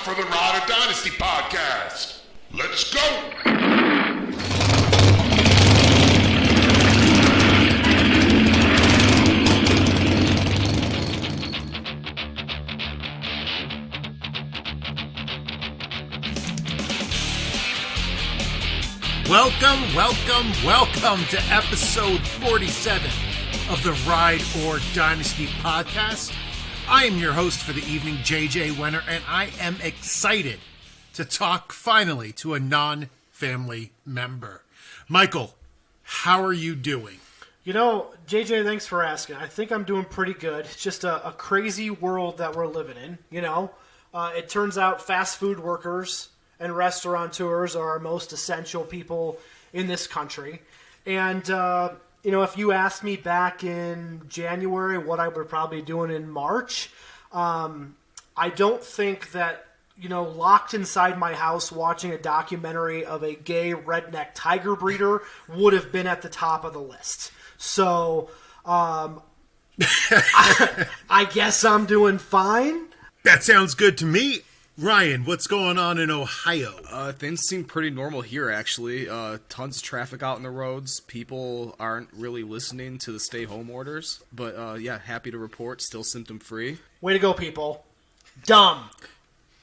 for the Ride or Dynasty podcast. Let's go! Welcome to episode 47 of the Ride or Dynasty podcast. I am your host for the evening, JJ Wenner, and I am excited to talk finally to a non-family member. Michael, how are you doing? You know, JJ, thanks for asking. I think I'm doing pretty good. It's just a crazy world that we're living in, you know. It turns out fast food workers and restaurateurs are our most essential people in this country. And, you know, if you asked me back in January what I would probably be doing in March, I don't think that, you know, locked inside my house watching a documentary of a gay redneck tiger breeder would have been at the top of the list. So, I guess I'm doing fine. That sounds good to me. Ryan, what's going on in Ohio? Things seem pretty normal here, actually. Tons of traffic out on the roads. People aren't really listening to the stay-home orders. But, yeah, happy to report, still symptom-free. Way to go, people. Dumb.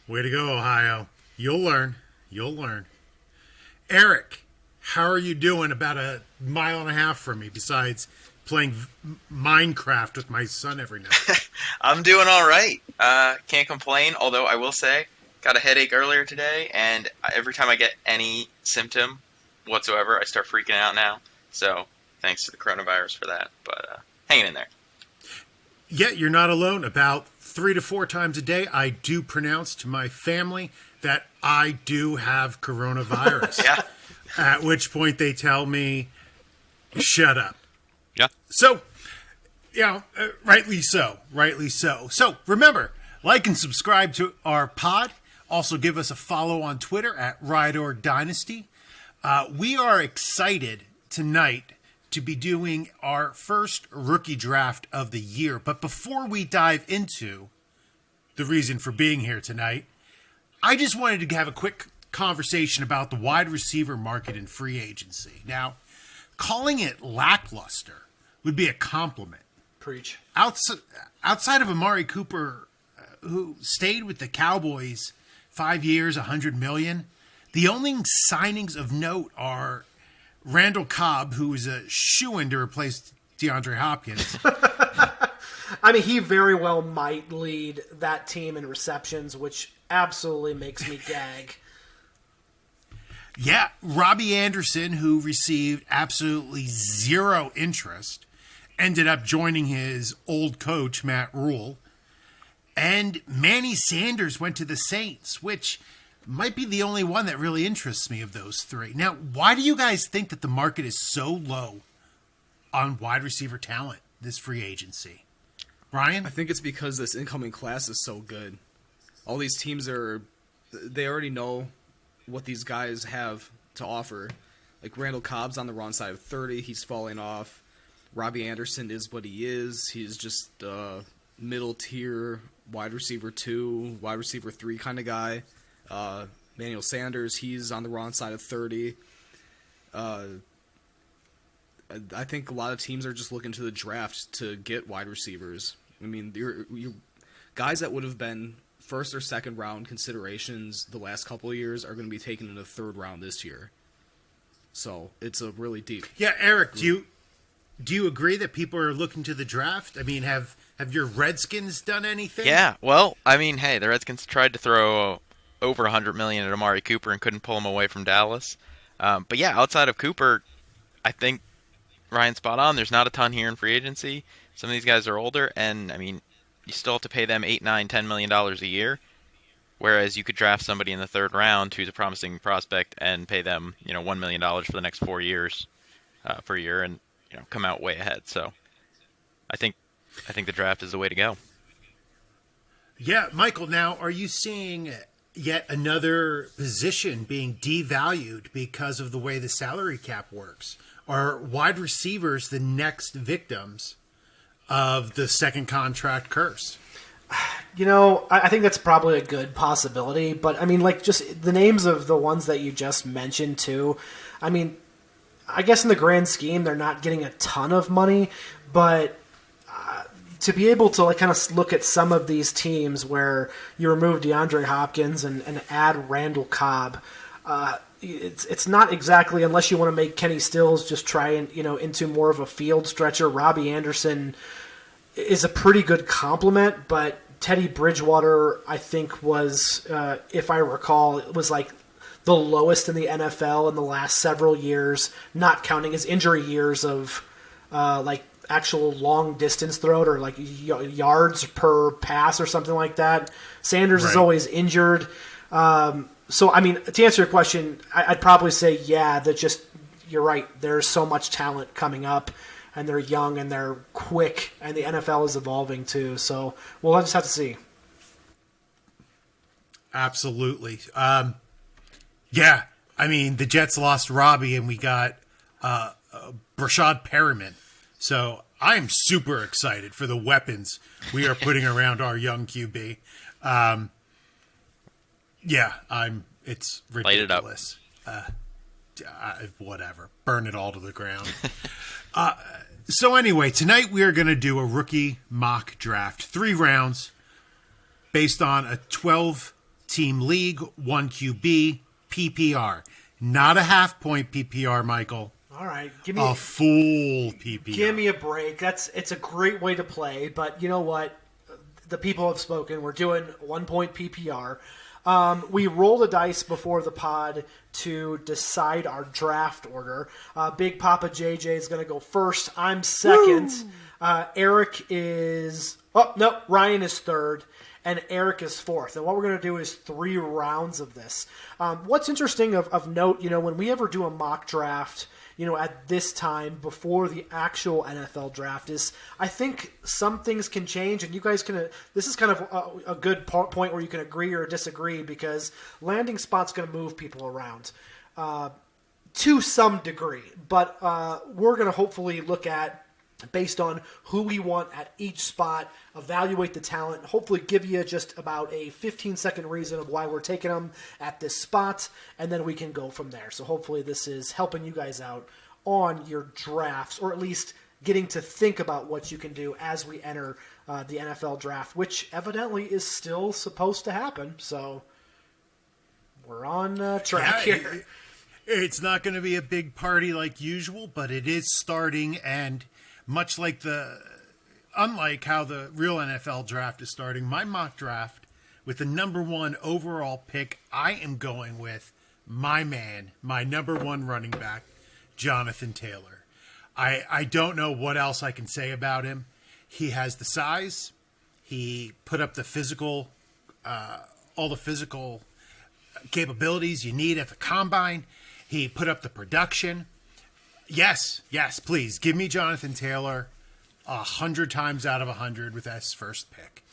Way to go, Ohio. You'll learn. Eric, how are you doing about a mile and a half from me, besides playing Minecraft with my son every night? I'm doing all right. Can't complain, although I will say, got a headache earlier today, and every time I get any symptom whatsoever, I start freaking out now. So, thanks to the coronavirus for that, but hanging in there. Yeah, you're not alone. About 3 to 4 times a day, I do pronounce to my family that I do have coronavirus. Yeah. At which point they tell me, shut up. Yeah. So, you know, rightly so. So, remember, like and subscribe to our pod. Also, give us a follow on Twitter at Ride or Dynasty. We are excited tonight to be doing our first rookie draft of the year. But before we dive into the reason for being here tonight, I just wanted to have a quick conversation about the wide receiver market in free agency. Now, calling it lackluster would be a compliment. Preach. Outside of Amari Cooper, who stayed with the Cowboys 5 years, $100 million, the only signings of note are Randall Cobb, who is a shoo-in to replace DeAndre Hopkins. I mean, he very well might lead that team in receptions, which absolutely makes me gag. Yeah, Robbie Anderson, who received absolutely zero interest, ended up joining his old coach, Matt Rule. And Manny Sanders went to the Saints, which might be the only one that really interests me of those three. Now, why do you guys think that the market is so low on wide receiver talent this free agency? Ryan? I think it's because this incoming class is so good. All these teams they already know what these guys have to offer. Like Randall Cobb's on the wrong side of 30. He's falling off. Robbie Anderson is what he is. He's just middle tier wide receiver 2, wide receiver 3 kind of guy. Manuel Sanders, he's on the wrong side of 30. I think a lot of teams are just looking to the draft to get wide receivers. I mean, you guys that would have been first or second round considerations the last couple of years are going to be taken in the third round this year. So it's a really deep. Yeah, Eric, do you agree that people are looking to the draft? I mean, have your Redskins done anything? Yeah, well, I mean, hey, the Redskins tried to throw over $100 million at Amari Cooper and couldn't pull him away from Dallas. But yeah, outside of Cooper, I think Ryan's spot on. There's not a ton here in free agency. Some of these guys are older, and I mean, you still have to pay them $8, $9, $10 million a year. Whereas you could draft somebody in the third round who's a promising prospect and pay them, you know, $1 million for the next 4 years per year, and you know, come out way ahead. So I think the draft is the way to go. Yeah, Michael, now are you seeing yet another position being devalued because of the way the salary cap works? Are wide receivers the next victims of the second contract curse? I think that's probably a good possibility. But I mean, like, just the names of the ones that you just mentioned too. I mean, I guess in the grand scheme, they're not getting a ton of money, but to be able to like kind of look at some of these teams where you remove DeAndre Hopkins and add Randall Cobb, it's not exactly, unless you want to make Kenny Stills just try and into more of a field stretcher. Robbie Anderson is a pretty good compliment, but Teddy Bridgewater, I think, was, if I recall, it was like the lowest in the NFL in the last several years, not counting his injury years of like actual long distance throw or like yards per pass or something like that. Sanders is always injured. So, I mean, to answer your question, I'd probably say, you're right. There's so much talent coming up, and they're young and they're quick, and the NFL is evolving too. So we'll just have to see. Absolutely. Yeah, I mean, the Jets lost Robbie, and we got Brashad Perriman. So I'm super excited for the weapons we are putting around our young QB. It's ridiculous. Light it up. Whatever. Burn it all to the ground. So anyway, tonight we are going to do a rookie mock draft. 3 rounds based on a 12-team league, 1 QB, PPR. Not a half-point PPR, Michael. All right, a full PPR. Give me a break. It's a great way to play, but you know what? The people have spoken. We're doing 1-point PPR. We roll the dice before the pod to decide our draft order. Big Papa JJ is going to go first. I'm second. Eric is... Oh, no, Ryan is third. And Eric is fourth. And what we're going to do is 3 rounds of this. What's interesting of note, when we ever do a mock draft, at this time before the actual NFL draft, is I think some things can change, and you guys can. This is kind of a good point where you can agree or disagree, because landing spot's going to move people around to some degree. But we're going to hopefully look at, based on who we want at each spot, evaluate the talent, hopefully give you just about a 15-second reason of why we're taking them at this spot, and then we can go from there. So hopefully this is helping you guys out on your drafts, or at least getting to think about what you can do as we enter the NFL draft, which evidently is still supposed to happen. So we're on track here. It's not going to be a big party like usual, but it is starting, and much like unlike how the real NFL draft is starting, my mock draft with the number 1 overall pick, I am going with my man, my number 1 running back, Jonathan Taylor. I don't know what else I can say about him. He has the size. He put up the physical, all the physical capabilities you need at the combine. He put up the production. Yes, please give me Jonathan Taylor 100 times out of 100 with his first pick.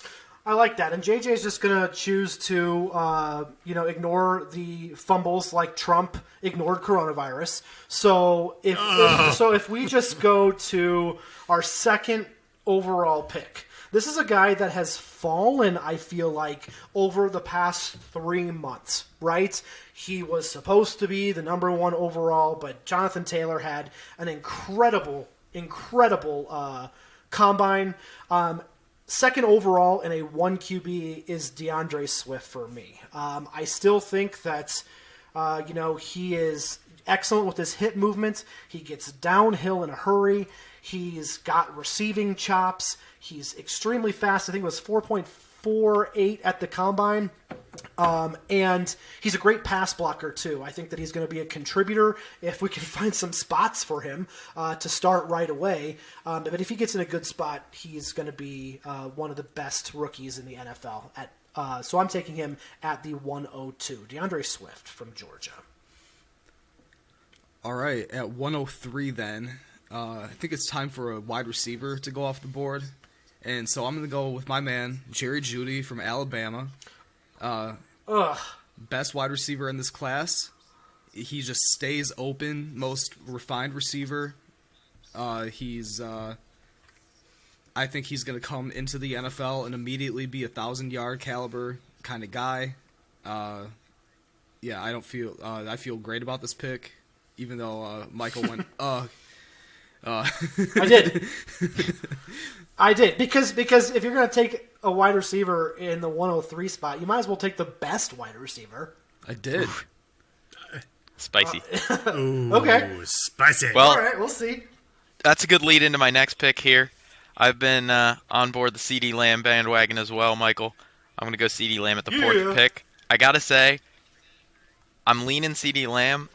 I like that, and JJ is just gonna choose to, ignore the fumbles like Trump ignored coronavirus. So if we just go to our second overall pick, this is a guy that has fallen, I feel like, over the past 3 months. Right? He was supposed to be the number 1 overall, but Jonathan Taylor had an incredible combine. Second overall in a 1 QB is DeAndre Swift for me. I still think that, he is excellent with his hip movement. He gets downhill in a hurry. He's got receiving chops. He's extremely fast. I think it was 4.48 at the combine. And he's a great pass blocker too. I think that he's going to be a contributor if we can find some spots for him to start right away. But if he gets in a good spot, he's going to be one of the best rookies in the NFL. So I'm taking him at the 102. DeAndre Swift from Georgia. All right, at 103 then, I think it's time for a wide receiver to go off the board. And so I'm going to go with my man, Jerry Jeudy from Alabama. Best wide receiver in this class. He just stays open, most refined receiver. I I think he's going to come into the NFL and immediately be a 1,000-yard caliber kind of guy. Yeah, I feel great about this pick, even though Michael went. I did. I did because if you're going to take a wide receiver in the 103 spot, you might as well take the best wide receiver. I did. Spicy. Ooh, Okay. spicy. Well, All right, we'll see. that's a good lead into my next pick here. I've been on board the CD Lamb bandwagon as well, Michael. I'm going to go CD Lamb at the fourth pick. I got to say, I'm leaning CD Lamb,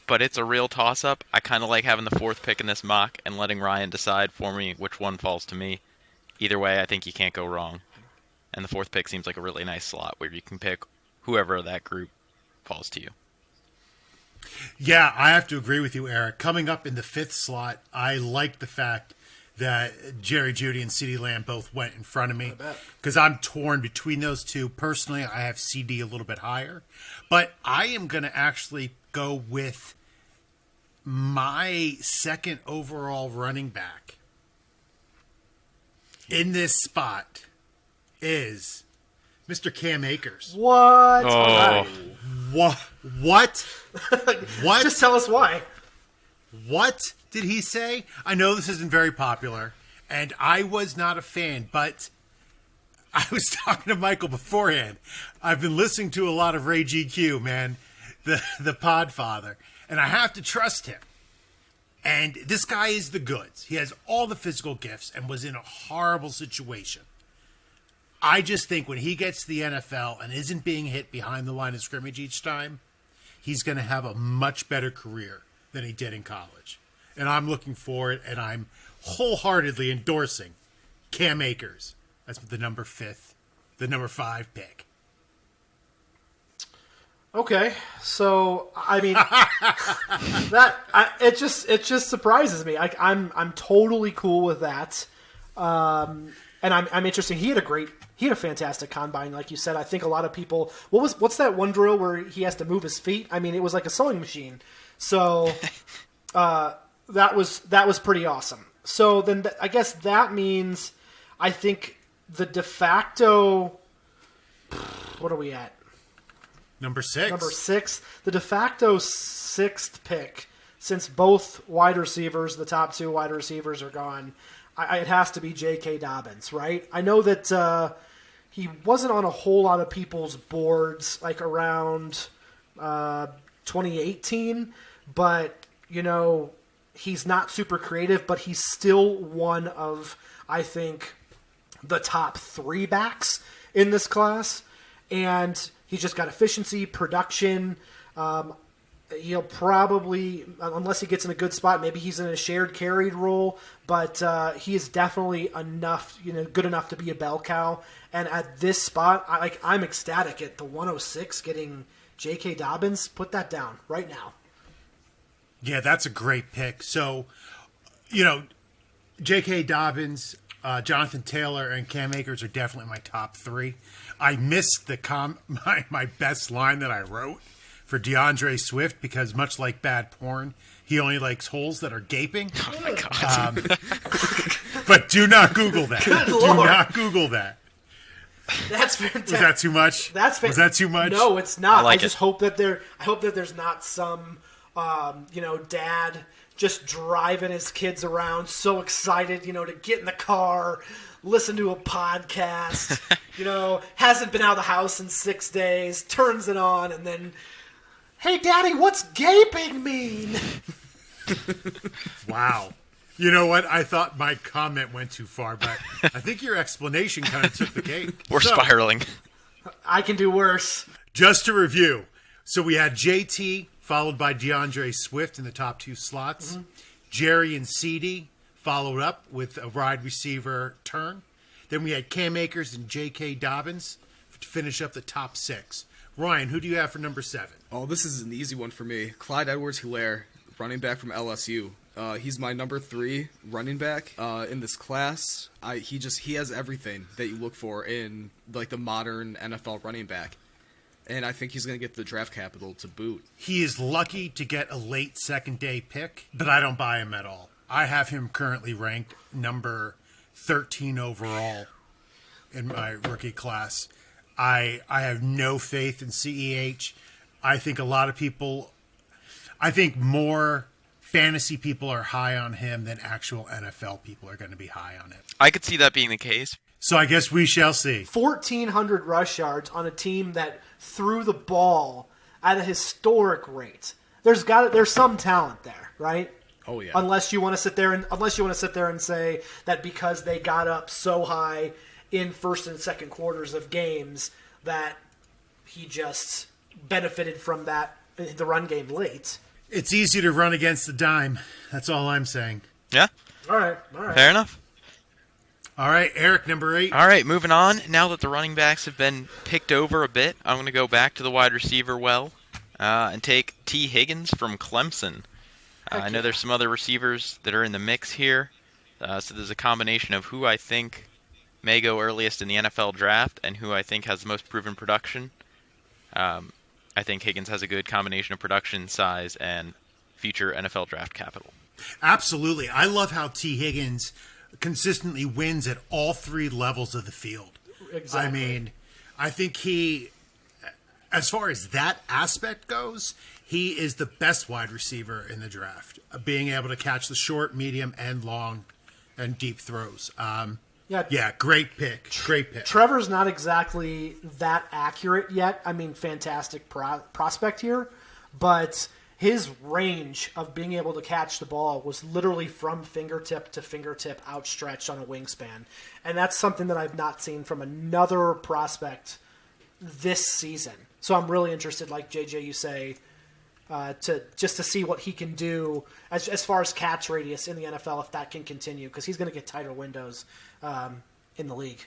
but it's a real toss-up. I kind of like having the fourth pick in this mock and letting Ryan decide for me which one falls to me. Either way, I think you can't go wrong. And the fourth pick seems like a really nice slot where you can pick whoever that group falls to you. Yeah, I have to agree with you, Eric. Coming up in the fifth slot, I like the fact that Jerry Jeudy and CeeDee Lamb both went in front of me because I'm torn between those two. Personally, I have CD a little bit higher, but I am going to actually go with my second overall running back in this spot is Mr. Cam Akers. What? Oh. All right. What? What? Just tell us why. What did he say? I know this isn't very popular, and I was not a fan, but I was talking to Michael beforehand. I've been listening to a lot of Ray GQ, man, the Podfather, and I have to trust him. And this guy is the goods. He has all the physical gifts and was in a horrible situation. I just think when he gets to the NFL and isn't being hit behind the line of scrimmage each time, he's going to have a much better career than he did in college. And I'm looking for it, and I'm wholeheartedly endorsing Cam Akers as the number 5 pick. Okay, so I mean it just surprises me. I'm totally cool with that, and I'm interested. He had a fantastic combine, like you said. I think a lot of people. What's that one drill where he has to move his feet? I mean, it was like a sewing machine. So that was pretty awesome. So then I guess that means I think the de facto. What are we at? Number 6. Number 6. The de facto 6th pick, since both wide receivers, the top 2 wide receivers are gone, it has to be J.K. Dobbins, right? I know that he wasn't on a whole lot of people's boards like around 2018, but, you know, he's not super creative, but he's still one of, I think, the top 3 backs in this class. And he's just got efficiency, production. He'll probably, unless he gets in a good spot, maybe he's in a shared carried role. But he is definitely enough, good enough to be a bell cow. And at this spot, I'm ecstatic at the 106 getting J.K. Dobbins. Put that down right now. Yeah, that's a great pick. So, J.K. Dobbins, Jonathan Taylor, and Cam Akers are definitely my top 3. I missed my best line that I wrote for DeAndre Swift because, much like bad porn, he only likes holes that are gaping. Oh my God. But do not Google that. Good Do Lord. not Google that. That's fantastic. Was that too much? That's Was that too much? No, it's not. I like just it. hope that there's not some dad just driving his kids around so excited, to get in the car, listen to a podcast, hasn't been out of the house in 6 days, turns it on, and then, hey, Daddy, what's gaping mean? Wow. You know what? I thought my comment went too far, but I think your explanation kind of took the cake. We're So, spiraling. I can do worse. Just to review, so we had JT followed by DeAndre Swift in the top 2 slots. Mm-hmm. Jerry and CD followed up with a wide receiver turn. Then we had Cam Akers and J.K. Dobbins to finish up the top 6. Ryan, who do you have for number 7? Oh, this is an easy one for me. Clyde Edwards-Helaire, running back from LSU. He's my number 3 running back in this class. He has everything that you look for in like the modern NFL running back. And I think he's going to get the draft capital to boot. He is lucky to get a late second day pick, but I don't buy him at all. I have him currently ranked number 13 overall in my rookie class. I have no faith in CEH. I think more fantasy people are high on him than actual NFL people are going to be high on it. I could see that being the case. So I guess we shall see. 1,400 rush yards on a team that threw the ball at a historic rate. There's some talent there, right? Oh yeah. Unless you want to sit there and say that because they got up so high in first and second quarters of games that he just benefited from the run game late. It's easy to run against the dime. That's all I'm saying. Yeah. All right. Fair enough. All right, Eric, number 8. All right, moving on. Now that the running backs have been picked over a bit, I'm going to go back to the wide receiver and take T. Higgins from Clemson. I know there's some other receivers that are in the mix here. So there's a combination of who I think may go earliest in the NFL draft and who I think has the most proven production. I think Higgins has a good combination of production, size, and future NFL draft capital. Absolutely. I love how T. Higgins consistently wins at all 3 levels of the field. Exactly. I mean, I think he, as far as that aspect goes, he is the best wide receiver in the draft, being able to catch the short, medium, and long and deep throws. Yeah, great pick. Great pick. Trevor's not exactly that accurate yet. I mean, fantastic prospect here, but his range of being able to catch the ball was literally from fingertip to fingertip outstretched on a wingspan. And that's something that I've not seen from another prospect this season. So I'm really interested, like JJ, you say, to see what he can do as far as catch radius in the NFL, if that can continue, because he's going to get tighter windows in the league.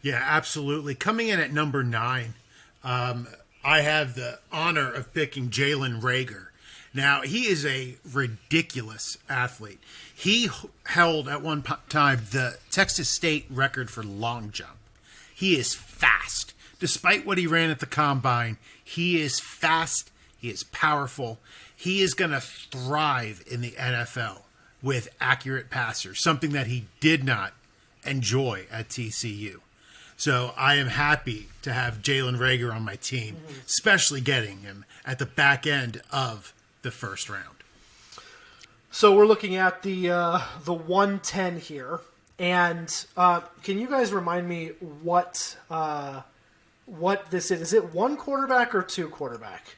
Yeah, absolutely. Coming in at number 9, I have the honor of picking Jalen Reagor. Now, he is a ridiculous athlete. He held at one time the Texas State record for long jump. He is fast. Despite what he ran at the combine, he is fast. He is powerful. He is going to thrive in the NFL with accurate passers, something that he did not enjoy at TCU. So I am happy to have Jalen Reagor on my team, especially getting him at the back end of the first round. So we're looking at the 110 here, and can you guys remind me what this is? Is it 1 quarterback or 2 quarterback?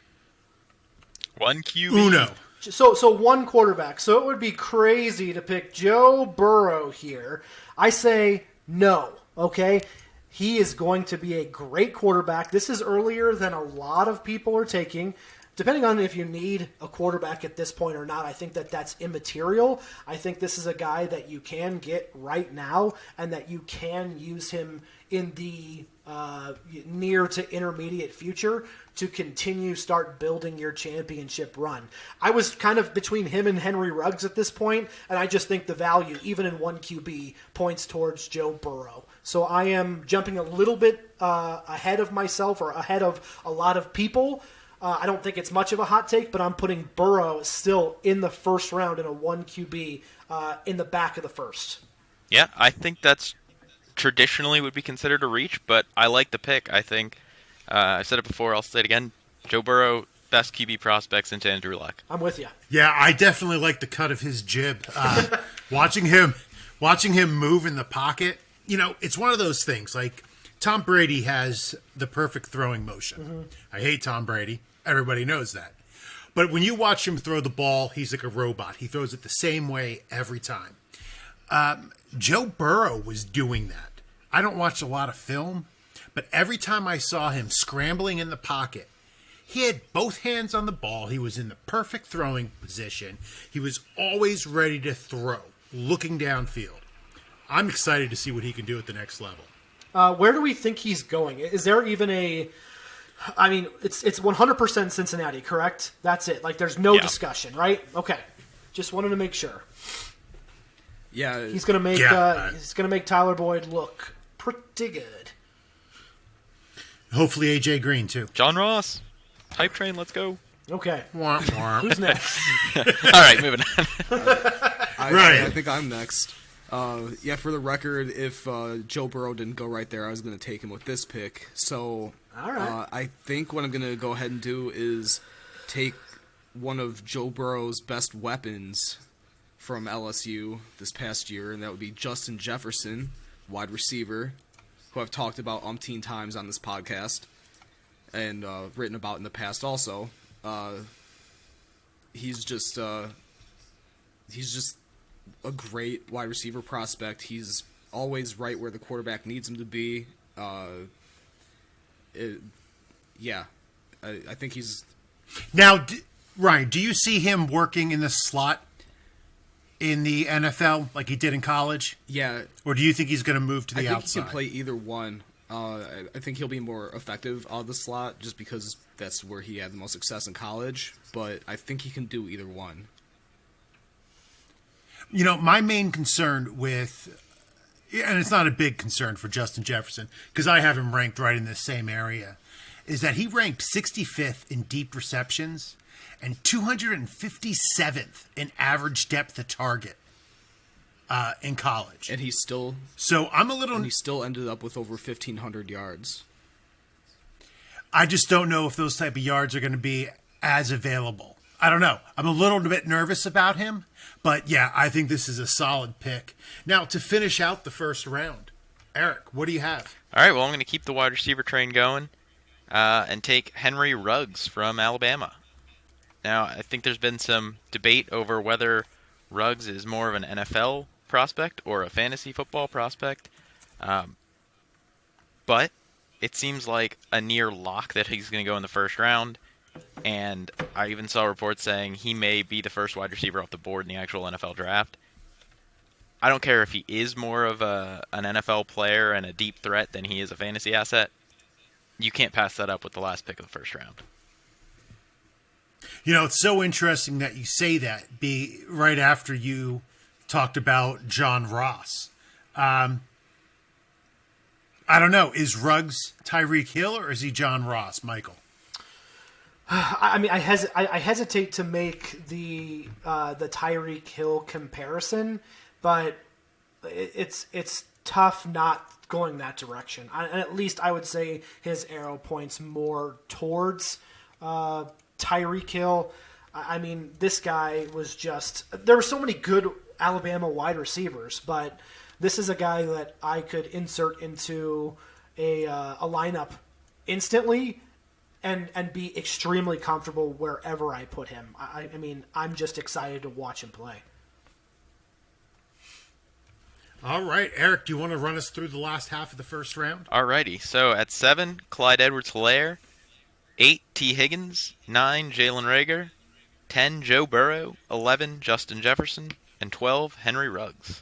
1 QB. Uno. So 1 quarterback. So it would be crazy to pick Joe Burrow here. I say no. Okay. He is going to be a great quarterback. This is earlier than a lot of people are taking. Depending on if you need a quarterback at this point or not, I think that's immaterial. I think this is a guy that you can get right now and that you can use him in the near to intermediate future to start building your championship run. I was kind of between him and Henry Ruggs at this point, and I just think the value, even in 1 QB, points towards Joe Burrow. So I am jumping a little bit ahead of myself or ahead of a lot of people. I don't think it's much of a hot take, but I'm putting Burrow still in the first round in a 1 QB in the back of the first. Yeah, I think that's traditionally would be considered a reach, but I like the pick. I think I said it before, I'll say it again. Joe Burrow, best QB prospects into Andrew Luck. I'm with you. Yeah, I definitely like the cut of his jib. Watching him move in the pocket, it's one of those things. Like Tom Brady has the perfect throwing motion. Mm-hmm. I hate Tom Brady. Everybody knows that. But when you watch him throw the ball, he's like a robot. He throws it the same way every time. Joe Burrow was doing that. I don't watch a lot of film, but every time I saw him scrambling in the pocket, he had both hands on the ball. He was in the perfect throwing position. He was always ready to throw, looking downfield. I'm excited to see what he can do at the next level. Where do we think he's going? Is there even it's 100% Cincinnati, correct? That's it. Like, there's no discussion, right? Okay. Just wanted to make sure. Yeah. He's gonna make Tyler Boyd look pretty good. Hopefully AJ Green too. John Ross, hype train, let's go. Okay. Wah, wah. Who's next? All right, moving on. I think I'm next. Yeah, for the record, if Joe Burrow didn't go right there, I was going to take him with this pick. So All right. I think what I'm going to go ahead and do is take one of Joe Burrow's best weapons from LSU this past year, and that would be Justin Jefferson, wide receiver, who I've talked about umpteen times on this podcast and written about in the past also. He's just a great wide receiver prospect. He's always right where the quarterback needs him to be. I think he's... Now, Ryan, do you see him working in the slot in the NFL like he did in college? Yeah. Or do you think he's going to move to the I think outside? he can play either one. I think he'll be more effective out of the slot just because that's where he had the most success in college. But I think he can do either one. You know, my main concern with, and it's not a big concern for Justin Jefferson, because I have him ranked right in the same area, is that he ranked 65th in deep receptions and 257th in average depth of target in college. And he's still... So I'm a little... And he still ended up with over 1,500 yards. I just don't know if those type of yards are going to be as available. I don't know. I'm a little bit nervous about him. But, yeah, I think this is a solid pick. Now, to finish out the first round, Eric, what do you have? All right, well, I'm going to keep the wide receiver train going and take Henry Ruggs from Alabama. Now, I think there's been some debate over whether Ruggs is more of an NFL prospect or a fantasy football prospect. But it seems like a near lock that he's going to go in the first round. And I even saw reports saying he may be the first wide receiver off the board in the actual NFL draft. I don't care if he is more of an NFL player and a deep threat than he is a fantasy asset. You can't pass that up with the last pick of the first round. You know, it's so interesting that you say that right after you talked about John Ross. I don't know. Is Ruggs Tyreek Hill or is he John Ross, Michael? I mean, I hesitate to make the Tyreek Hill comparison, but it's tough not going that direction. At least I would say his arrow points more towards Tyreek Hill. I mean, this guy was just... There were so many good Alabama wide receivers, but this is a guy that I could insert into a lineup instantly and be extremely comfortable wherever I put him. I mean, I'm just excited to watch him play. All right, Eric, do you want to run us through the last half of the first round? Alrighty, so at 7, Clyde Edwards-Helaire. 8, T. Higgins. 9, Jalen Reagor. 10, Joe Burrow. 11, Justin Jefferson. And 12, Henry Ruggs.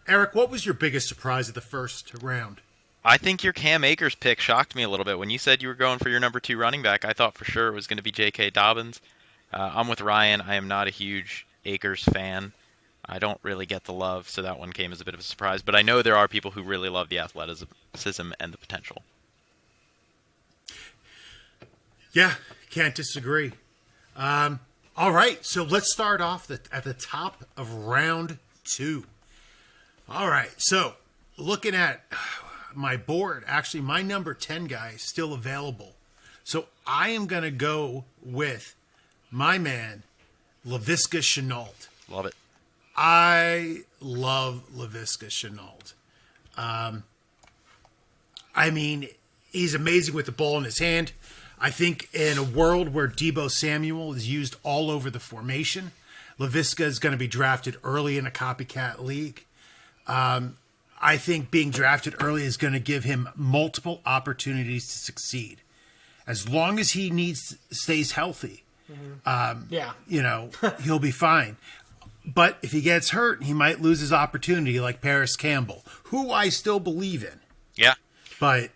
Eric, what was your biggest surprise of the first round? I think your Cam Akers pick shocked me a little bit. When you said you were going for your number 2 running back, I thought for sure it was going to be J.K. Dobbins. I'm with Ryan. I am not a huge Akers fan. I don't really get the love, so that one came as a bit of a surprise. But I know there are people who really love the athleticism and the potential. Yeah, can't disagree. All right, so let's start off at the top of round 2. All right, so looking at my board, actually my number 10 guy is still available. So I am going to go with my man, Laviska Shenault. Love it. I love Laviska Shenault. I mean, he's amazing with the ball in his hand. I think in a world where Deebo Samuel is used all over the formation, Laviska is going to be drafted early in a copycat league. I think being drafted early is going to give him multiple opportunities to succeed. As long as he stays healthy, you know, he'll be fine. But if he gets hurt, he might lose his opportunity like Paris Campbell, who I still believe in. Yeah. But,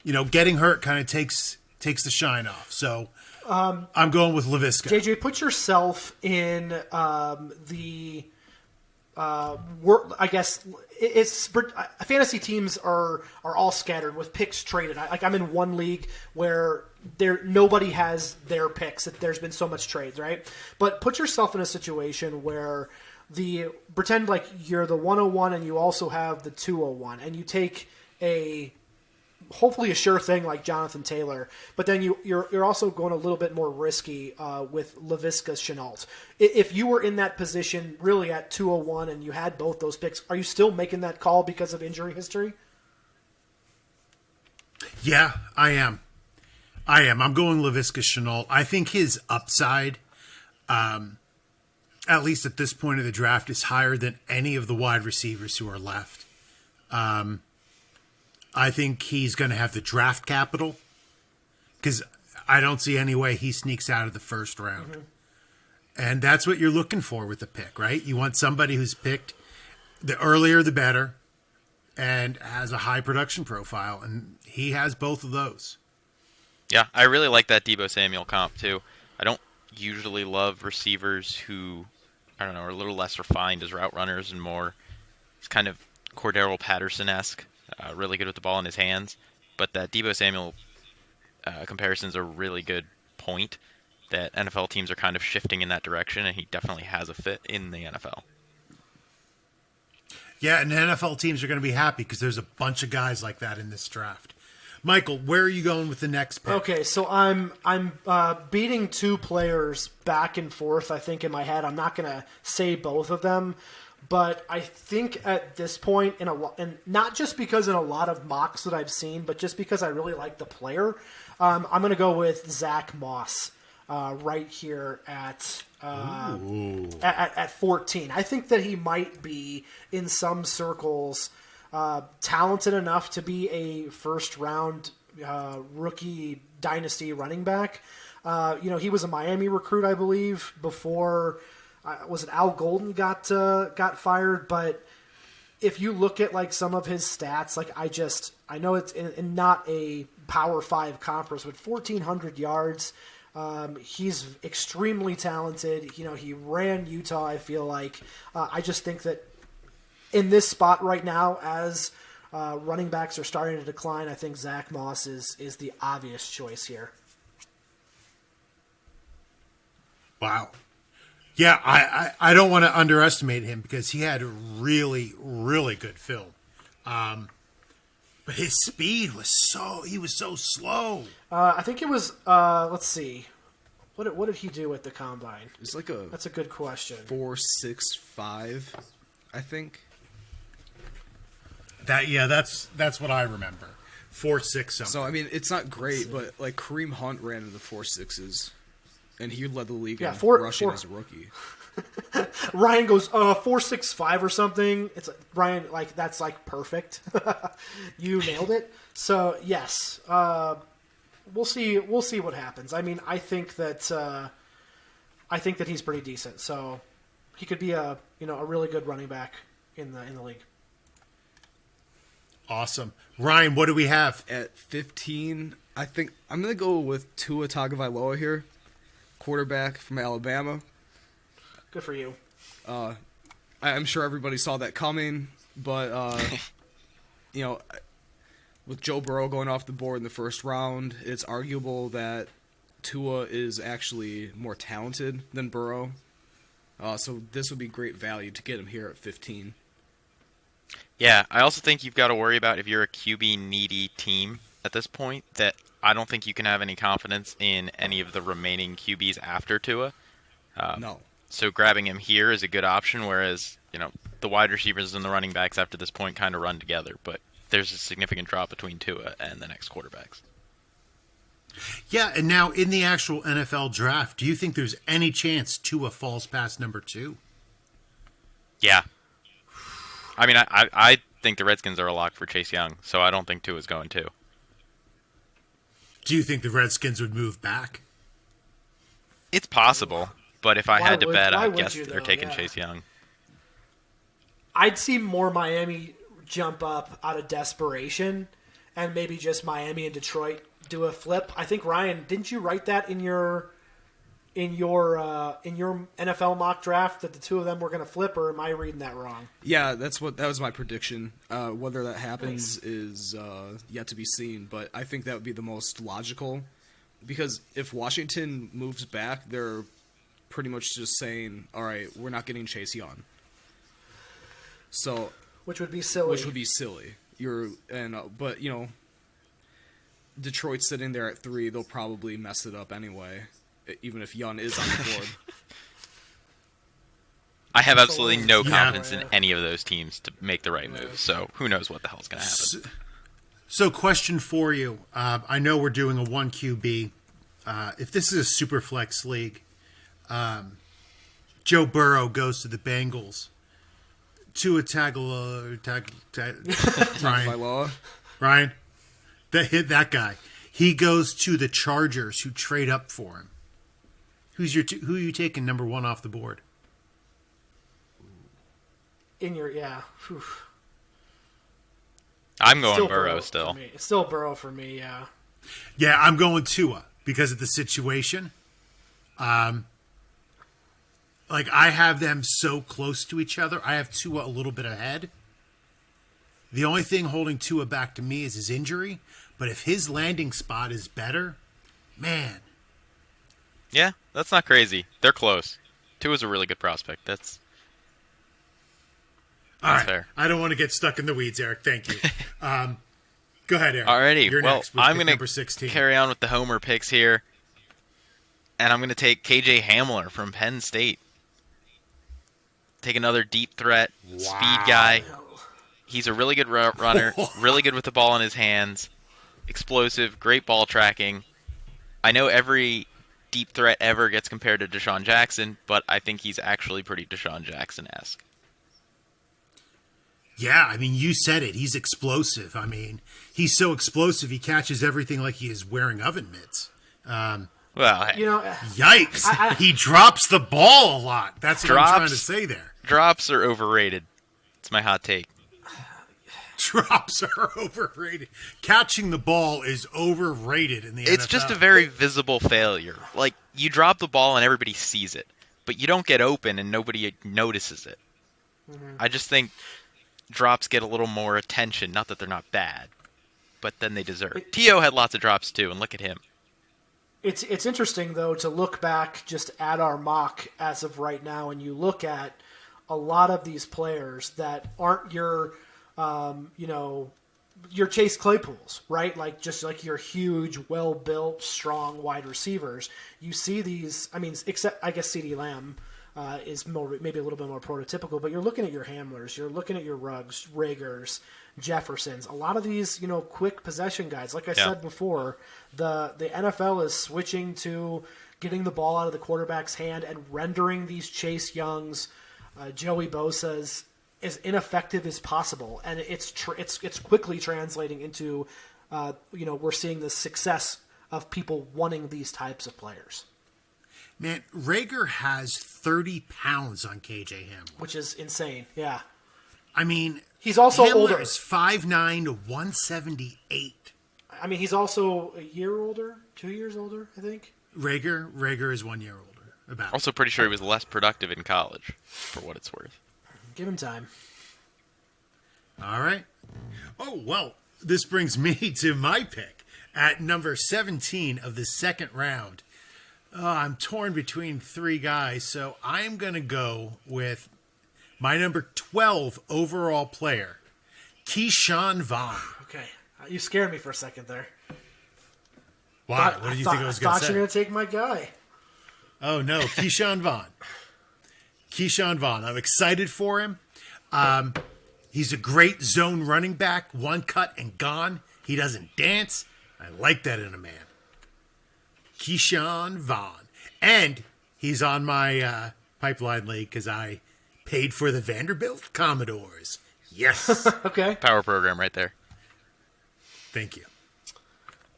you know, getting hurt kind of takes the shine off. So I'm going with Laviska. JJ, put yourself in the I guess it's fantasy teams are all scattered with picks traded. I'm in one league where nobody has their picks. There's been so much trades, right? But put yourself in a situation where pretend like you're the 101 and you also have the 201, and you take hopefully a sure thing like Jonathan Taylor, but then you're also going a little bit more risky with Laviska Shenault. If you were in that position really at 201 and you had both those picks, are you still making that call because of injury history? Yeah, I am. I'm going Laviska Shenault. I think his upside, at least at this point of the draft, is higher than any of the wide receivers who are left. I think he's going to have the draft capital because I don't see any way he sneaks out of the first round. Mm-hmm. And that's what you're looking for with the pick, right? You want somebody who's picked the earlier the better and has a high production profile, and he has both of those. Yeah, I really like that Deebo Samuel comp too. I don't usually love receivers who, I don't know, are a little less refined as route runners and more, it's kind of Cordero Patterson-esque. Really good with the ball in his hands, but that Deebo Samuel comparison is a really good point that NFL teams are kind of shifting in that direction, and he definitely has a fit in the NFL. Yeah, and NFL teams are going to be happy because there's a bunch of guys like that in this draft. Michael, where are you going with the next pick? Okay, so I'm beating two players back and forth, I think, in my head. I'm not going to say both of them. But I think at this point, and not just because in a lot of mocks that I've seen, but just because I really like the player, I'm going to go with Zach Moss right here at 14. I think that he might be, in some circles, talented enough to be a first-round rookie dynasty running back. He was a Miami recruit, I believe, before... was it Al Golden got fired? But if you look at like some of his stats, like I know it's in not a Power 5 conference, but 1,400 yards. He's extremely talented. He ran Utah. I feel like I just think that in this spot right now, as running backs are starting to decline, I think Zach Moss is the obvious choice here. Wow. Yeah, I don't want to underestimate him because he had a really, really good film. But his speed was he was so slow. I think it was, let's see. What did he do at the combine? It's like That's a good question. 4.65, I think. That's what I remember. 4.6 something. So, I mean, it's not great, but like Kareem Hunt ran in the 4.6s. And he led the league in rushing as a rookie. Ryan goes 4.65 or something. It's like, Ryan, like that's like perfect. You nailed it. So yes, we'll see. We'll see what happens. I mean, I think that he's pretty decent. So he could be a really good running back in the league. Awesome, Ryan. What do we have at 15? I think I'm gonna go with Tua Tagovailoa here. Quarterback from Alabama. Good for you. I'm sure everybody saw that coming, but with Joe Burrow going off the board in the first round, it's arguable that Tua is actually more talented than Burrow. So this would be great value to get him here at 15. Yeah, I also think you've got to worry about if you're a QB needy team at this point that I don't think you can have any confidence in any of the remaining QBs after Tua. No. So grabbing him here is a good option, whereas, the wide receivers and the running backs after this point kind of run together, but there's a significant drop between Tua and the next quarterbacks. Yeah, and now in the actual NFL draft, do you think there's any chance Tua falls past number 2? Yeah. I mean, I think the Redskins are a lock for Chase Young, so I don't think Tua's going to. Do you think the Redskins would move back? It's possible, but if I had to bet, I'd guess they're taking Chase Young. I'd see more Miami jump up out of desperation, and maybe just Miami and Detroit do a flip. I think, Ryan, didn't you write that in your NFL mock draft that the two of them were going to flip, or am I reading that wrong? Yeah, that was my prediction. Whether that happens is yet to be seen, but I think that would be the most logical, because if Washington moves back, they're pretty much just saying, all right, we're not getting Chase Young. So, which would be silly. But Detroit's sitting there at 3. They'll probably mess it up anyway, even if Yun is on the board. I have absolutely no Yeah. confidence in any of those teams to make the right move. So who knows what the hell's going to happen? So, question for you. I know we're doing a 1 QB. If this is a super flex league, Joe Burrow goes to the Bengals. Tua Ryan, that guy. He goes to the Chargers, who trade up for him. Who are you taking number 1 off the board? Whew. I'm going Burrow still. It's still Burrow for me, yeah. Yeah, I'm going Tua because of the situation. I have them so close to each other. I have Tua a little bit ahead. The only thing holding Tua back to me is his injury. But if his landing spot is better, man. Yeah, that's not crazy. They're close. Tua's a really good prospect. That's All right. fair. I don't want to get stuck in the weeds, Eric. Thank you. Go ahead, Eric. Alrighty. You're Well, next with I'm pick going number 16. to carry on with the homer picks here. And I'm going to take KJ Hamler from Penn State. Take another deep threat, speed guy. He's a really good runner, really good with the ball in his hands, explosive, great ball tracking. I know every deep threat ever gets compared to Deshaun Jackson, but I think he's actually pretty Deshaun Jackson-esque. Yeah, I mean, you said it. He's explosive. I mean, he's so explosive, he catches everything like he is wearing oven mitts. Well, hey, Yikes. He drops the ball a lot. That's what I'm trying to say there. Drops are overrated. It's my hot take. Drops are overrated. Catching the ball is overrated in the NFL. It's just a very visible failure. Like, you drop the ball and everybody sees it, but you don't get open and nobody notices it. Mm-hmm. I just think drops get a little more attention. Not that they're not bad, but then they deserve. T.O. had lots of drops too, and look at him. It's interesting, though, to look back just at our mock as of right now, and you look at a lot of these players that aren't your Chase Claypools, right? Just like your huge, well-built, strong wide receivers. You see these, except I guess CeeDee Lamb is maybe a little bit more prototypical, but you're looking at your Hamlers, you're looking at your Ruggs, Ragers, Jeffersons, a lot of these, quick possession guys. Like I said before, the NFL is switching to getting the ball out of the quarterback's hand and rendering these Chase Youngs, Joey Bosa's as ineffective as possible, and it's quickly translating into, we're seeing the success of people wanting these types of players. Man, Rager has 30 pounds on KJ Hamler, which is insane. Yeah, I mean, he's also Hamler older. Is 5'9" to 178. I mean, he's also a year older, 2 years older, I think. Rager is 1 year older. About also pretty sure he was less productive in college, for what it's worth. Give him time. All right. Oh, well, this brings me to my pick at number 17 of the second round. I'm torn between 3 guys, so I'm going to go with my number 12 overall player, Keyshawn Vaughn. Okay. You scared me for a second there. Why? What did you think I was going to say? I thought you were going to take my guy. Oh, no. Keyshawn Vaughn. Keyshawn Vaughn. I'm excited for him. He's a great zone running back. One cut and gone. He doesn't dance. I like that in a man. Keyshawn Vaughn. And he's on my pipeline league because I paid for the Vanderbilt Commodores. Yes. Okay. Power program right there. Thank you.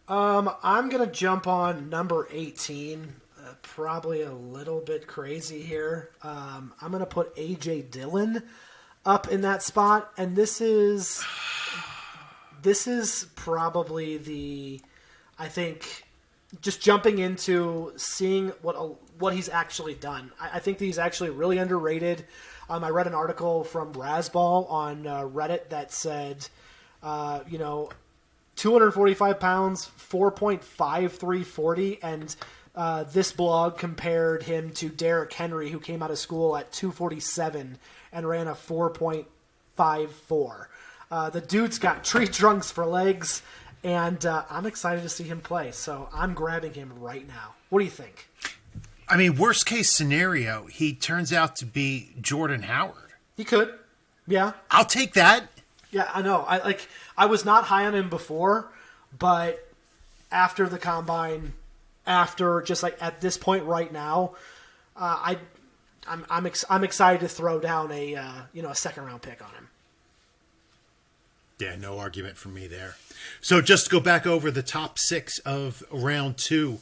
I'm going to jump on number 18. Probably a little bit crazy here. I'm going to put A.J. Dillon up in that spot. And this is probably I think, just jumping into seeing what he's actually done. I think that he's actually really underrated. I read an article from Razball on Reddit that said, 245 pounds, 4.5340, and this blog compared him to Derrick Henry, who came out of school at 247 and ran a 4.53 5'4". The dude's got tree trunks for legs, and I'm excited to see him play. So I'm grabbing him right now. What do you think? I mean, worst case scenario, he turns out to be Jordan Howard. He could. Yeah. I'll take that. Yeah, I know. I was not high on him before, but after the combine, after just like at this point right now, I'm excited to throw down a second round pick on him. Yeah, no argument from me there. So just to go back over the top 6 of round 2,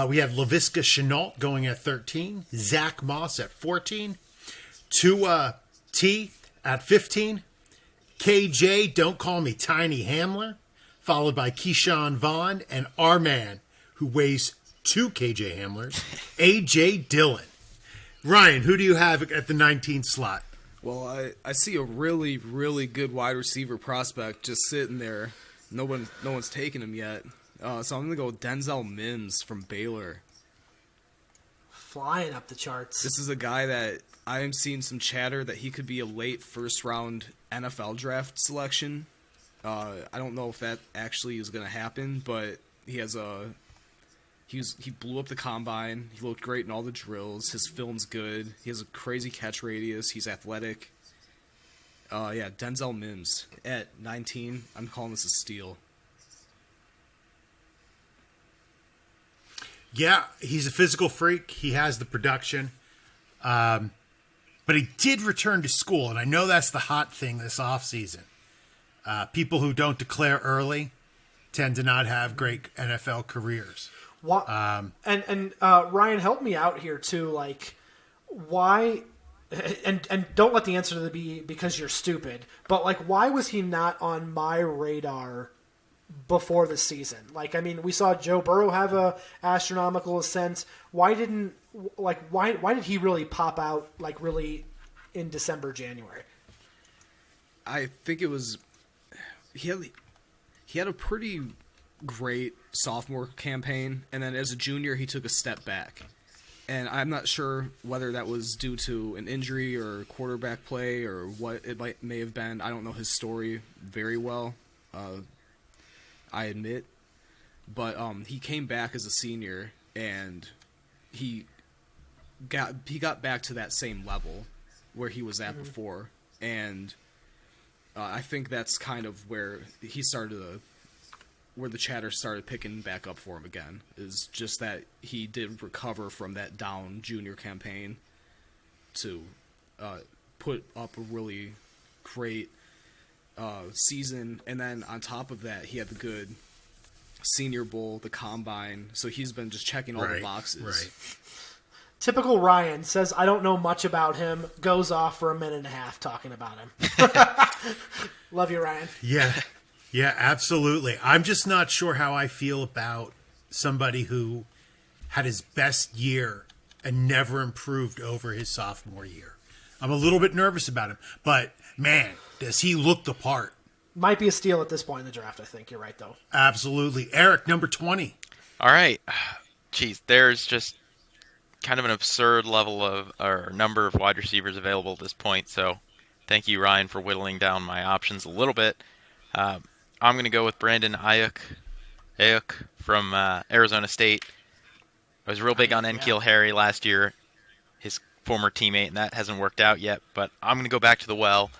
we have Laviska Shenault going at 13, Zach Moss at 14, Tua T at 15, KJ, don't call me Tiny Hamler, followed by Keyshawn Vaughn, and our man, who weighs 2 KJ Hamlers, AJ Dillon. Ryan, who do you have at the 19th slot? Well, I see a really, really good wide receiver prospect just sitting there. No one's taken him yet. So I'm going to go with Denzel Mims from Baylor. Flying up the charts. This is a guy that I am seeing some chatter that he could be a late first-round NFL draft selection. I don't know if that actually is going to happen, but he blew up the combine. He looked great in all the drills. His film's good. He has a crazy catch radius. He's athletic. Denzel Mims at 19. I'm calling this a steal. Yeah, he's a physical freak. He has the production. But he did return to school, and I know that's the hot thing this offseason. People who don't declare early tend to not have great NFL careers. And Ryan, help me out here too. Like, why? And don't let the answer to be because you're stupid. But like, why was he not on my radar before the season? Like, I mean, we saw Joe Burrow have a astronomical ascent. Why did he really pop out like really in December, January? I think it was he had a pretty great sophomore campain, and then as a junior he took a step back. And I'm not sure whether that was due to an injury or quarterback play or what it may have been. I don't know his story very well, I admit. But he came back as a senior, and he got back to that same level where he was at before. And I think that's kind of where he started where the chatter started picking back up for him again, is just that he did recover from that down junior campaign to put up a really great season. And then on top of that, he had the good Senior Bowl, the Combine, so he's been just checking all the boxes. Right. Typical Ryan says, I don't know much about him, goes off for a minute and a half talking about him. Love you, Ryan. Yeah, absolutely. I'm just not sure how I feel about somebody who had his best year and never improved over his sophomore year. I'm a little bit nervous about him, but man, does he look the part. Might be a steal at this point in the draft, I think. You're right, though. Absolutely. Eric, number 20. All right. Geez, there's just kind of an absurd level of or number of wide receivers available at this point. So thank you, Ryan, for whittling down my options a little bit. I'm going to go with Brandon Ayuk from Arizona State. I was real big on N'Keal Harry last year, his former teammate, and that hasn't worked out yet. But I'm going to go back to the well.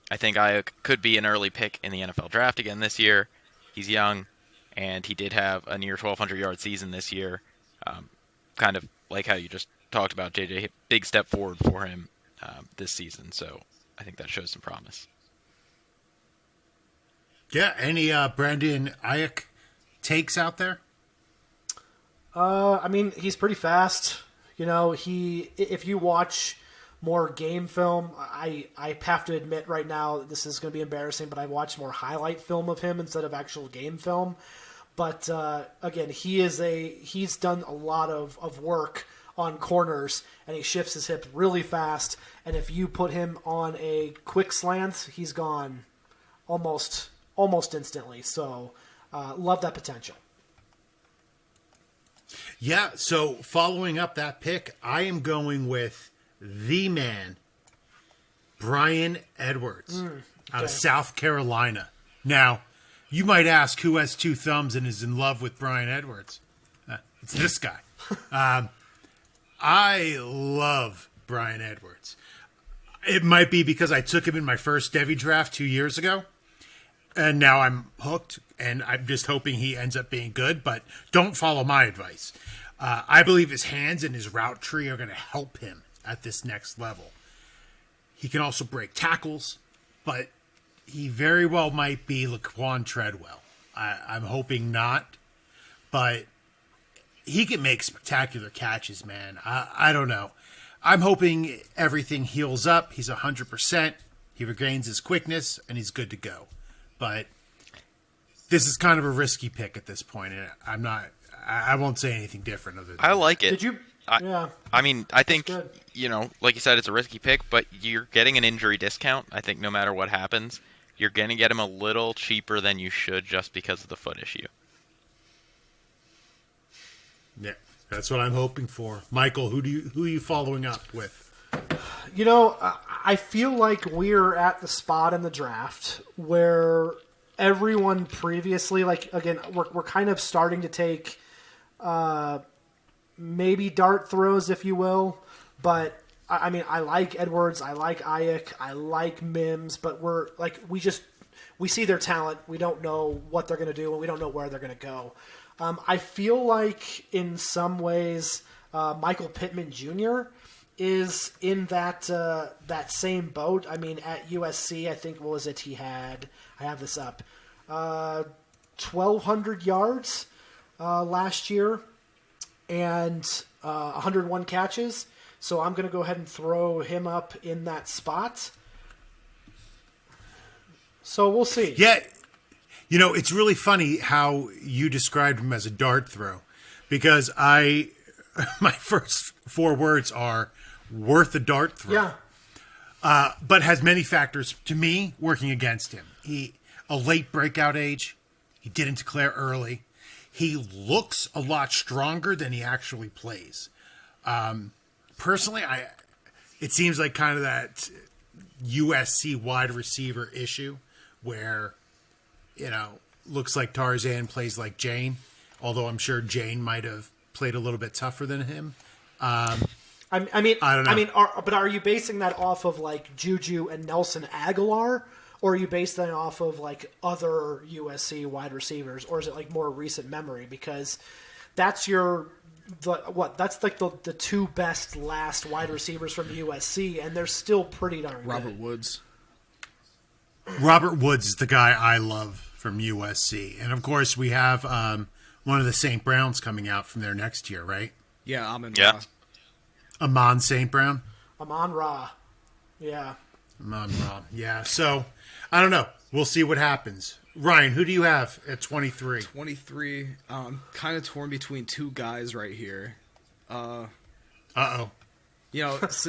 I think Ayuk could be an early pick in the NFL draft again this year. He's young, and he did have a near 1,200-yard season this year. Kind of like how you just talked about, JJ. Big step forward for him this season, so I think that shows some promise. Yeah, any Brandon Ayuk takes out there? I mean, he's pretty fast. You know, if you watch more game film, I have to admit right now, this is going to be embarrassing, but I watched more highlight film of him instead of actual game film. But again, he's done a lot of work on corners, and he shifts his hip really fast. And if you put him on a quick slant, he's gone almost instantly. So love that potential. Yeah, so following up that pick, I am going with the man, Brian Edwards out of South Carolina. Now, you might ask who has two thumbs and is in love with Brian Edwards. It's this guy. I love Brian Edwards. It might be because I took him in my first Devy draft 2 years ago, and now I'm hooked, and I'm just hoping he ends up being good, but don't follow my advice. I believe his hands and his route tree are going to help him at this next level. He can also break tackles, but he very well might be Laquan Treadwell. I'm hoping not, but he can make spectacular catches, man. I don't know. I'm hoping everything heals up. He's 100%. He regains his quickness, and he's good to go. But this is kind of a risky pick at this point, and I won't say anything different other than I like it. Did you? Yeah. I mean, I think, good. Like you said, it's a risky pick, but you're getting an injury discount. I think no matter what happens, you're going to get him a little cheaper than you should just because of the foot issue. Yeah, that's what I'm hoping for. Michael, who are you following up with? I feel like we're at the spot in the draft where everyone previously, like, again, we're kind of starting to take maybe dart throws, if you will. But I mean, I like Edwards, I like Ayuk, I like Mims, but we see their talent. We don't know what they're going to do, and we don't know where they're going to go. I feel like in some ways, Michael Pittman Jr. is in that same boat. I mean, at USC, I think, what was it he had? I have this up. 1,200 yards last year and 101 catches. So I'm going to go ahead and throw him up in that spot. So we'll see. Yeah. It's really funny how you described him as a dart throw, because my first 4 words are worth a dart throw. Yeah. But has many factors, to me, working against him. A late breakout age. He didn't declare early. He looks a lot stronger than he actually plays. Personally, it seems like kind of that USC wide receiver issue where, looks like Tarzan plays like Jane, although I'm sure Jane might have played a little bit tougher than him. I don't know. But are you basing that off of like Juju and Nelson Aguilar, or are you basing that off of like other USC wide receivers, or is it like more recent memory? Because that's that's like the 2 best last wide receivers from USC, and they're still pretty darn good. Robert Woods is the guy I love from USC. And, of course, we have one of the St. Browns coming out from there next year, right? Yeah, Amon St. Brown? Amon-Ra. Yeah. Amon-Ra. Yeah, so, I don't know. We'll see what happens. Ryan, who do you have at 23? 23. Kind of torn between 2 guys right here. Uh-oh. Nice.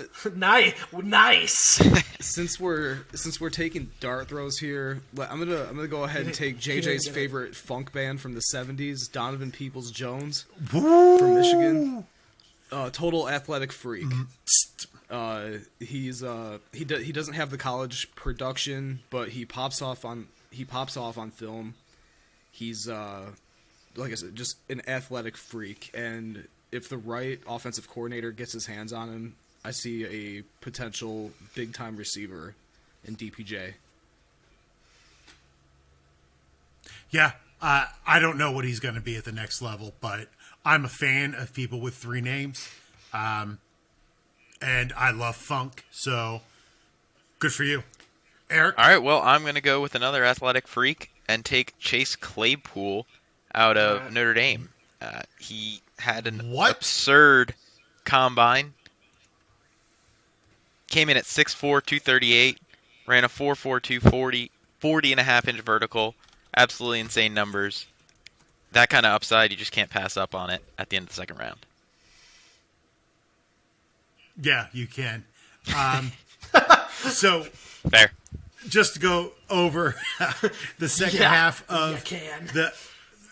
Since we're taking dart throws here, I'm gonna go ahead and take JJ's favorite funk band from the '70s, Donovan Peoples-Jones from Michigan. Total athletic freak. He doesn't have the college production, but he pops off on film. He's like I said, just an athletic freak, and if the right offensive coordinator gets his hands on him, I see a potential big-time receiver in DPJ. Yeah, I don't know what he's going to be at the next level, but I'm a fan of people with 3 names, and I love funk, so good for you. Eric? All right, well, I'm going to go with another athletic freak and take Chase Claypool out of Notre Dame. He had an absurd combine. Came in at 6'4", 238, ran a 4'4", 240, 40.5-inch vertical. Absolutely insane numbers. That kind of upside, you just can't pass up on it at the end of the 2nd round. Yeah, you can. So, fair. Just to go over the second half of the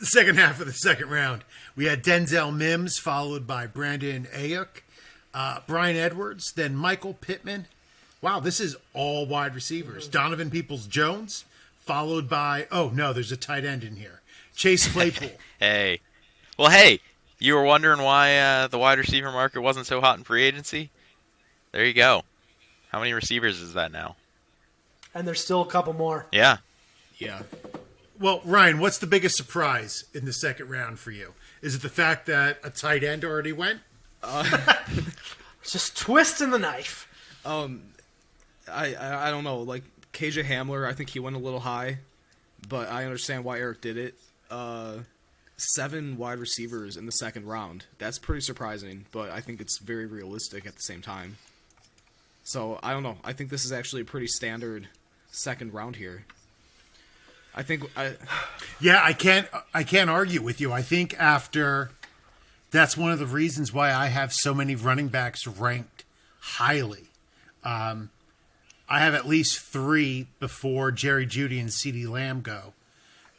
second half of the 2nd round, we had Denzel Mims followed by Brandon Ayuk, Brian Edwards, then Michael Pittman, Wow, this is all wide receivers. Donovan Peoples-Jones, followed by, oh no, there's a tight end in here. Chase Claypool. Hey. Well, hey, you were wondering why the wide receiver market wasn't so hot in free agency? There you go. How many receivers is that now? And there's still a couple more. Yeah. Yeah. Well, Ryan, what's the biggest surprise in the second round for you? Is it the fact that a tight end already went? Just twisting the knife. I don't know. Like KJ Hamler, I think he went a little high, but I understand why Eric did it. 7 wide receivers in the second round. That's pretty surprising, but I think it's very realistic at the same time. So I don't know. I think this is actually a pretty standard second round here. Yeah, I can't argue with you. I think that's one of the reasons why I have so many running backs ranked highly. I have at least 3 before Jerry Jeudy and CeeDee Lamb go,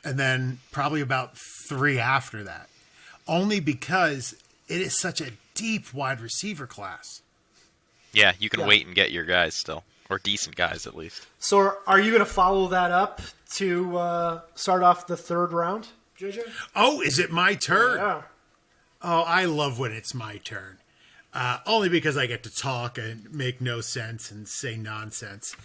and then probably about 3 after that. Only because it is such a deep wide receiver class. Yeah, you can wait and get your guys still. Or decent guys, at least. So are you going to follow that up to start off the third round, JJ? Oh, is it my turn? Yeah. Oh, I love when it's my turn. Only because I get to talk and make no sense and say nonsense.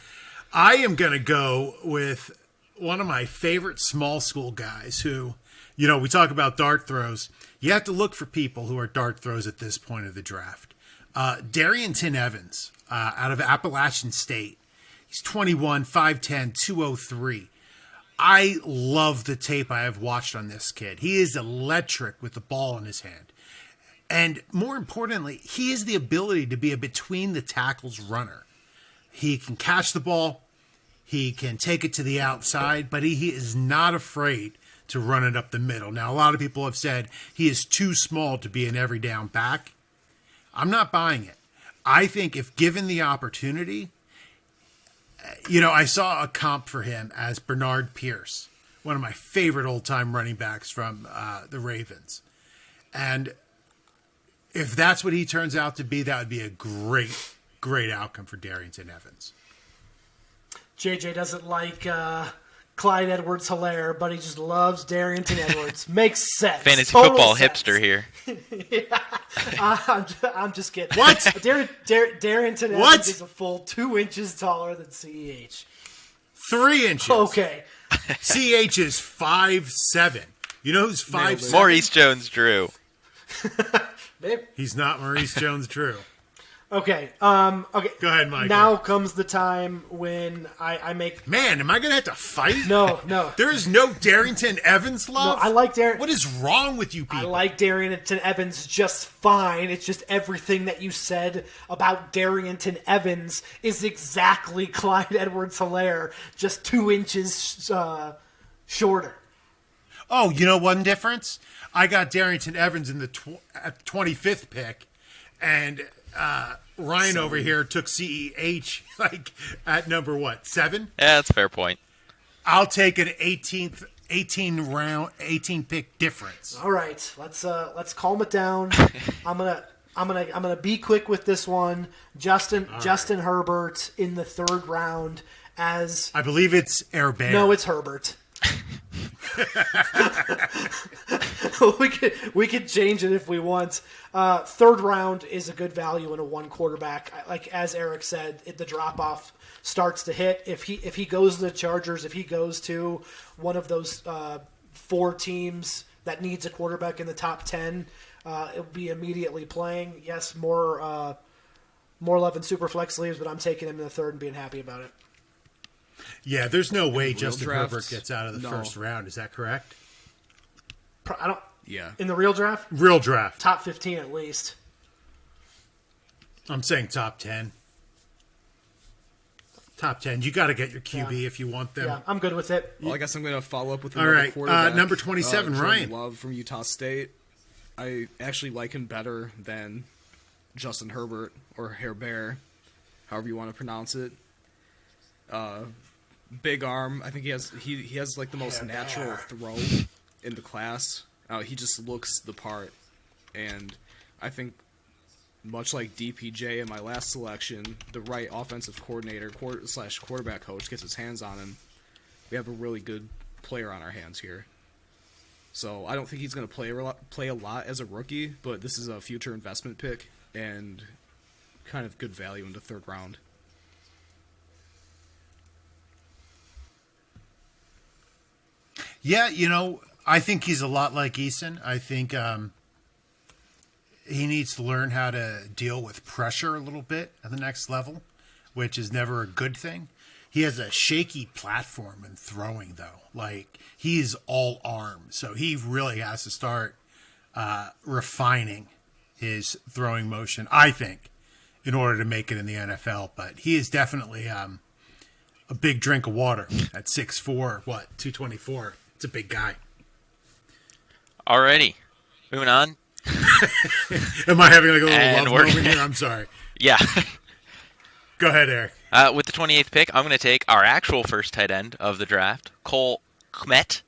I am going to go with one of my favorite small school guys who, we talk about dart throws. You have to look for people who are dart throws at this point of the draft. Darrington Evans out of Appalachian State. He's 21, 5'10", 203. I love the tape I have watched on this kid. He is electric with the ball in his hand. And more importantly, he has the ability to be a between the tackles runner. He can catch the ball. He can take it to the outside, but he is not afraid to run it up the middle. Now, a lot of people have said he is too small to be an every down back. I'm not buying it. I think if given the opportunity, I saw a comp for him as Bernard Pierce, one of my favorite old-time running backs from the Ravens. And if that's what he turns out to be, that would be a great, great outcome for Darrington Evans. JJ doesn't like Clyde Edwards-Helaire, but he just loves Darrington Edwards. Makes sense. Fantasy Total football sense. hipster here. I'm just kidding. What? Darrington What? Evans is a full 2 inches taller than CEH. 3 inches. Okay. CH is 5'7". You know who's 5'7"? Maurice Jones-Drew. Babe. He's not Maurice Jones-Drew. Okay. Okay. Go ahead, Michael. Now comes the time when I make. Man, am I going to have to fight? No. There is no Darrington Evans love? No, I like Darrington. What is wrong with you people? I like Darrington Evans just fine. It's just everything that you said about Darrington Evans is exactly Clyde Edwards-Helaire, just 2 inches shorter. Oh, you know one difference? I got Darrington Evans in the 25th pick, and Ryan over here took CEH at number 7? Yeah, that's a fair point. I'll take an 18 pick difference. All right, let's calm it down. I'm gonna be quick with this one. Justin Herbert in the third round as I believe it's Air Bear. no, it's Herbert. we could change it if we want. Third round is a good value in a 1 quarterback. Like as Eric said, the drop off starts to hit. If he goes to the Chargers, if he goes to one of those 4 teams that needs a quarterback in the top 10, it'll be immediately playing. Yes, more love in super flex leagues, but I'm taking him in the third and being happy about it. Yeah, there's no way Justin drafts? Herbert gets out of the first round. Is that correct? I don't. Yeah. In the real draft, Real draft. top 15 at least. I'm saying top 10. Top 10. You got to get your QB if you want them. Yeah, I'm good with it. Well, I guess I'm going to follow up with All another right, quarterback. number 27, Jordan Ryan. Love from Utah State. I actually like him better than Justin Herbert or Herbert, however you want to pronounce it. Big arm. I think he has like the most natural throw in the class. He just looks the part, and I think much like DPJ in my last selection, the right offensive coordinator / quarterback coach gets his hands on him, we have a really good player on our hands here. So I don't think he's going to play a lot as a rookie, but this is a future investment pick and kind of good value in the third round. Yeah, I think he's a lot like Eason. I think he needs to learn how to deal with pressure a little bit at the next level, which is never a good thing. He has a shaky platform in throwing, though. Like, he's all arm, so he really has to start refining his throwing motion, I think, in order to make it in the NFL. But he is definitely a big drink of water at 6'4", 224. It's a big guy. Alrighty, moving on. Am I having like a little And love we're- moment here? I'm sorry. Yeah. Go ahead, Eric. With the 28th pick, I'm going to take our actual first tight end of the draft, Cole Kmet,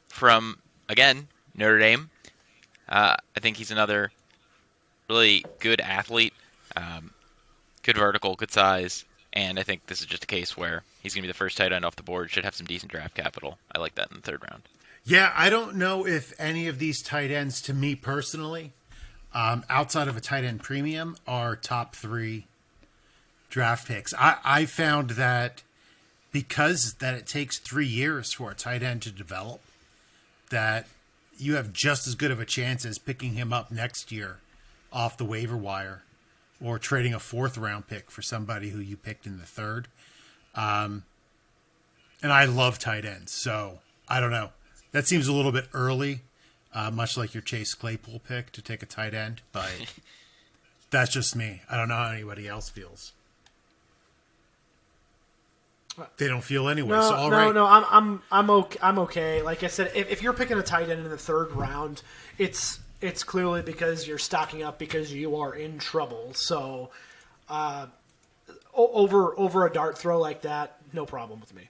from, again, Notre Dame. I think he's another really good athlete, good vertical, good size, and I think this is just a case where he's going to be the first tight end off the board, should have some decent draft capital. I like that in the third round. Yeah, I don't know if any of these tight ends, to me personally, outside of a tight end premium, are top 3 draft picks. I found that because that it takes 3 years for a tight end to develop, that you have just as good of a chance as picking him up next year off the waiver wire or trading a 4th round pick for somebody who you picked in the 3rd. And I love tight ends, so I don't know. That seems a little bit early, much like your Chase Claypool pick to take a tight end, but that's just me. I don't know how anybody else feels. They don't feel anyway. No, so all right. I'm okay. I'm okay. Like I said, if you're picking a tight end in the 3rd round, it's clearly because you're stocking up because you are in trouble. So, over a dart throw like that, no problem with me.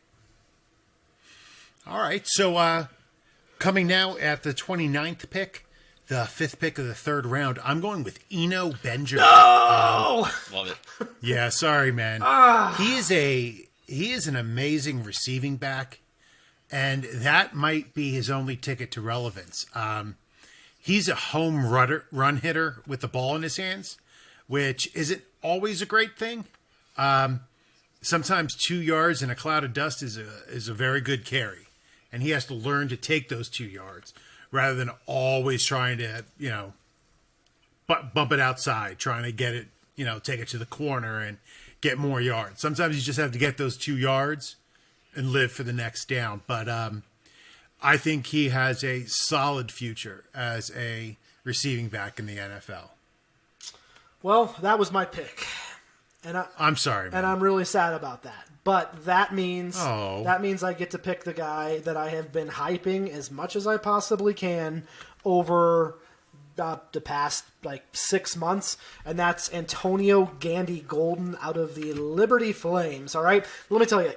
All right. So, coming now at the 29th pick, the 5th pick of the 3rd round, I'm going with Eno Benjamin. Oh, Love it. Yeah, sorry, man. He is an amazing receiving back, and that might be his only ticket to relevance. He's a home run hitter with the ball in his hands, which isn't always a great thing. Sometimes 2 yards in a cloud of dust is a very good carry, and he has to learn to take those 2 yards rather than always trying to, bump it outside, trying to get it, take it to the corner and get more yards. Sometimes you just have to get those 2 yards and live for the next down. But I think he has a solid future as a receiving back in the NFL. well, that was my pick, and I'm sorry, man. and I'm really sad about that. But that means Oh. I get to pick the guy that I have been hyping as much as I possibly can over the past 6 months, and that's Antonio Gandy Golden out of the Liberty Flames. All right, let me tell you,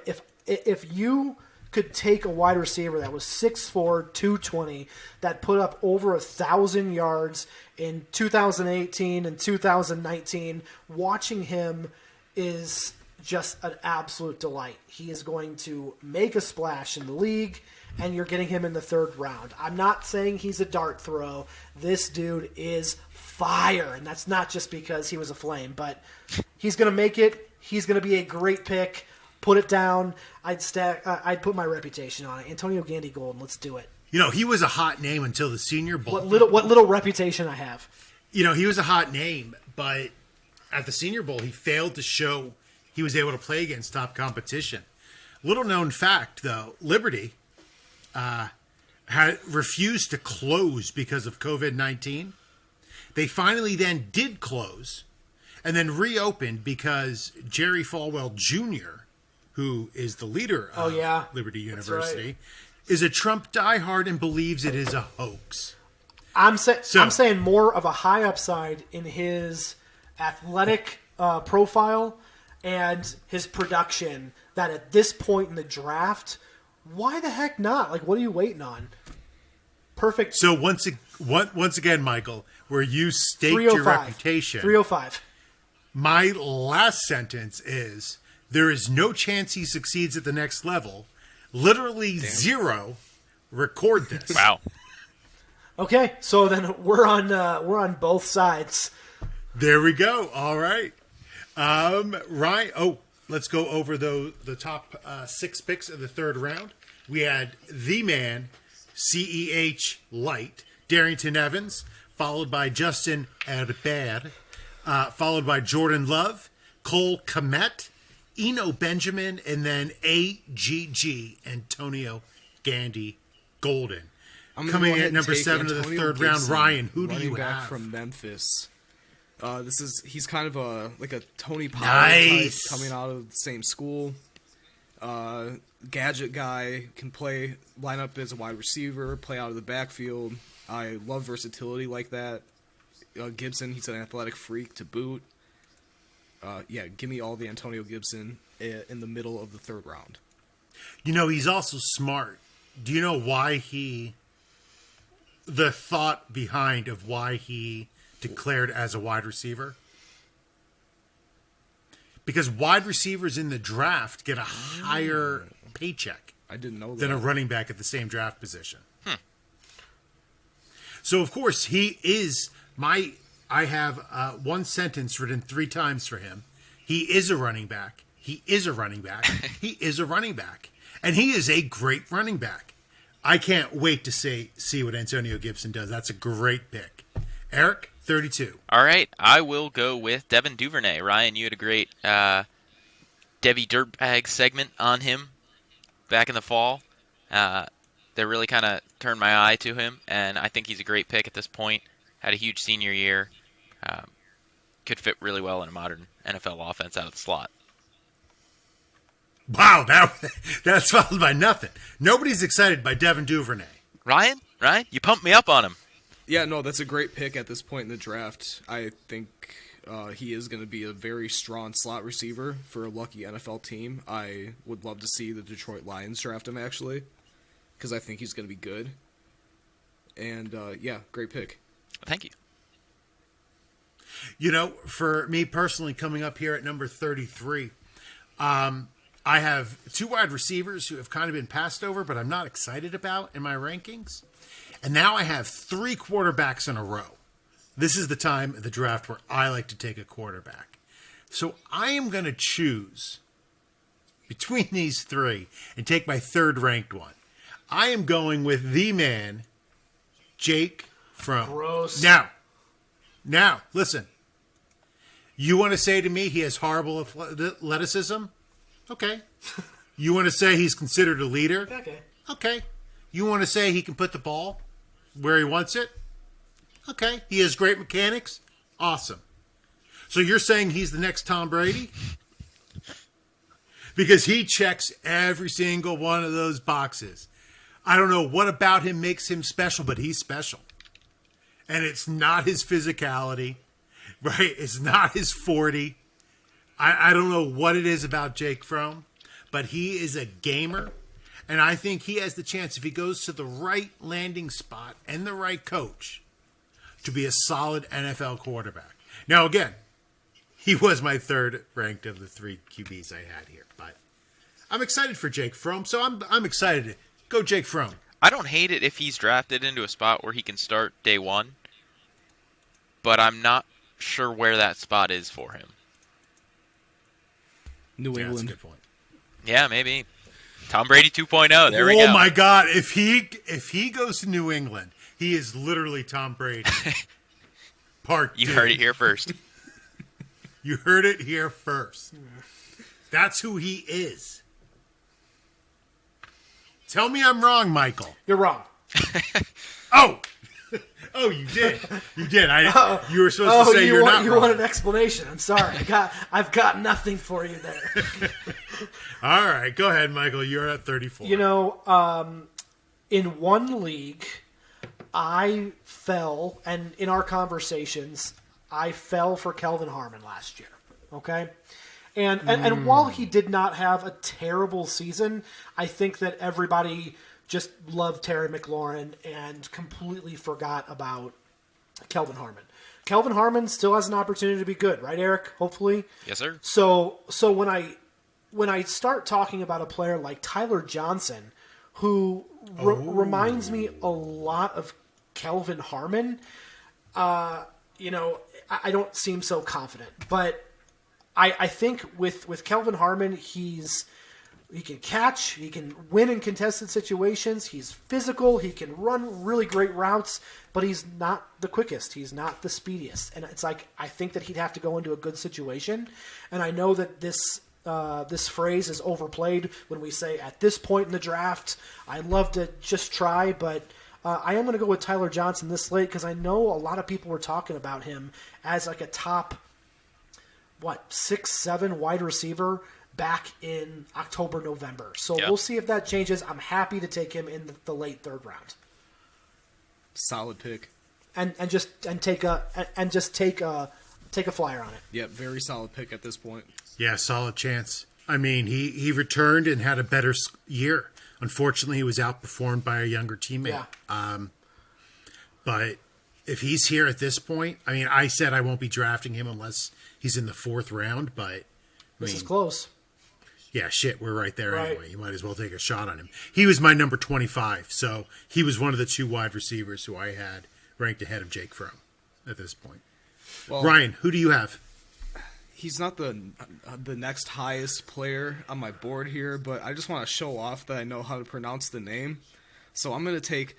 if you could take a wide receiver that was 6'4", 220, that put up over 1,000 yards in 2018 and 2019, watching him is just an absolute delight. He is going to make a splash in the league, and you're getting him in the 3rd round. I'm not saying he's a dart throw. This dude is fire, and that's not just because he was a Flame, but he's going to make it. He's going to be a great pick. Put it down. I'd put my reputation on it. Antonio Gandy Golden, let's do it. He was a hot name until the Senior Bowl. What little reputation I have. He was a hot name, but at the Senior Bowl, he failed to show he was able to play against top competition. Little known fact, though, Liberty had refused to close because of COVID-19. They finally then did close and then reopened because Jerry Falwell Jr., who is the leader of Liberty University, is a Trump diehard and believes it is a hoax. I'm saying more of a high upside in his athletic profile and his production, that at this point in the draft, why the heck not? What are you waiting on? Perfect. So once again, Michael, where you staked your 305. reputation, 305. my last sentence is, there is no chance he succeeds at the next level. Literally zero. Record this. Wow. Okay, so then we're on both sides. There we go. All right. Ryan, let's go over the top 6 picks of the third round. We had the man, CEH Light, Darrington Evans, followed by Justin Herbert, followed by Jordan Love, Cole Kmet, Eno Benjamin, and then AGG, Antonio Gandy Golden. I'm gonna Coming go ahead at and number take 7 of the Antonio third round, Gibson, Ryan, who do running you back have? from Memphis? He's kind of a Tony Pollard Nice. type, coming out of the same school. Gadget guy, can line up as a wide receiver, play out of the backfield. I love versatility like that. Gibson, he's an athletic freak to boot. Give me all the Antonio Gibson in the middle of the third round. You know, he's also smart. Do you know why the thought behind of why he declared as a wide receiver? Because wide receivers in the draft get a higher paycheck I didn't know that. than a running back at the same draft position. So, of course, he is I have one sentence written 3 times for him. He is a running back. He is a running back. He is a running back. And he is a great running back. I can't wait to see what Antonio Gibson does. That's a great pick. Eric, 32. All right, I will go with Devin Duvernay. Ryan, you had a great Debbie Dirtbag segment on him back in the fall. That really kind of turned my eye to him, and I think he's a great pick at this point. Had a huge senior year. Could fit really well in a modern NFL offense out of the slot. Wow, that's followed by nothing. Nobody's excited by Devin Duvernay. Ryan, you pumped me up on him. Yeah, no, that's a great pick at this point in the draft. I think he is going to be a very strong slot receiver for a lucky NFL team. I would love to see the Detroit Lions draft him, actually, because I think he's going to be good. And, great pick. Thank you. You know, for me personally, coming up here at number 33, I have 2 wide receivers who have kind of been passed over, but I'm not excited about in my rankings. And now I have 3 quarterbacks in a row. This is the time of the draft where I like to take a quarterback. So I am going to choose between these 3 and take my 3rd ranked one. I am going with the man, Jake Fromm. Gross. Now, listen. You want to say to me he has horrible athleticism? Okay. You want to say he's considered a leader? Okay. Okay. You want to say he can put the ball where he wants it? Okay. He has great mechanics? Awesome. So you're saying he's the next Tom Brady? Because he checks every single one of those boxes. I don't know what about him makes him special, but he's special. And it's not his physicality, right? It's not his 40. I don't know what it is about Jake Fromm, but he is a gamer. And I think he has the chance, if he goes to the right landing spot and the right coach, to be a solid NFL quarterback. Now, again, he was my 3rd ranked of the 3 QBs I had here. But I'm excited for Jake Fromm, so I'm excited. Go Jake Fromm. I don't hate it if he's drafted into a spot where he can start day 1, but I'm not sure where that spot is for him. New Yeah, that's a England. good point. Yeah, maybe. Tom Brady 2.0. There we go. Oh my God! If he goes to New England, he is literally Tom Brady. Part You two. heard it here first. You heard it here first. That's who he is. Tell me I'm wrong, Michael. You're wrong. Oh, you did. You did. You were supposed to say you're not you wrong. want an explanation. I'm sorry. I've got nothing for you there. All right, go ahead, Michael. You're at 34. You know, in one league, I fell, and in our conversations, I fell for Kelvin Harmon last year. Okay? And while he did not have a terrible season, I think that everybody just love Terry McLaurin and completely forgot about Kelvin Harmon. Kelvin Harmon still has an opportunity to be good, right, Eric? Hopefully. Yes, sir. So when I start talking about a player like Tyler Johnson, who reminds me a lot of Kelvin Harmon, I don't seem so confident. But I think with Kelvin Harmon, he can catch, he can win in contested situations, he's physical, he can run really great routes, but he's not the quickest, he's not the speediest. And it's like, I think that he'd have to go into a good situation. And I know that this phrase is overplayed when we say at this point in the draft, I'd love to just try, but I am going to go with Tyler Johnson this late because I know a lot of people were talking about him as like a top, 6-7 wide receiver back in October, November. So Yeah. we'll see if that changes. I'm happy to take him in the late third round. Solid pick. And take a flyer on it. Yep, very solid pick at this point. Yeah, solid chance. I mean, he returned and had a better year. Unfortunately, he was outperformed by a younger teammate. Yeah. But if he's here at this point, I mean, I said I won't be drafting him unless he's in the fourth round, but This is close. yeah, shit, we're right there Right. anyway. You might as well take a shot on him. He was my number 25, so he was one of the two wide receivers who I had ranked ahead of Jake Fromm at this point. Well, Ryan, who do you have? he's not the next highest player on my board here, but I just want to show off that I know how to pronounce the name. So I'm going to take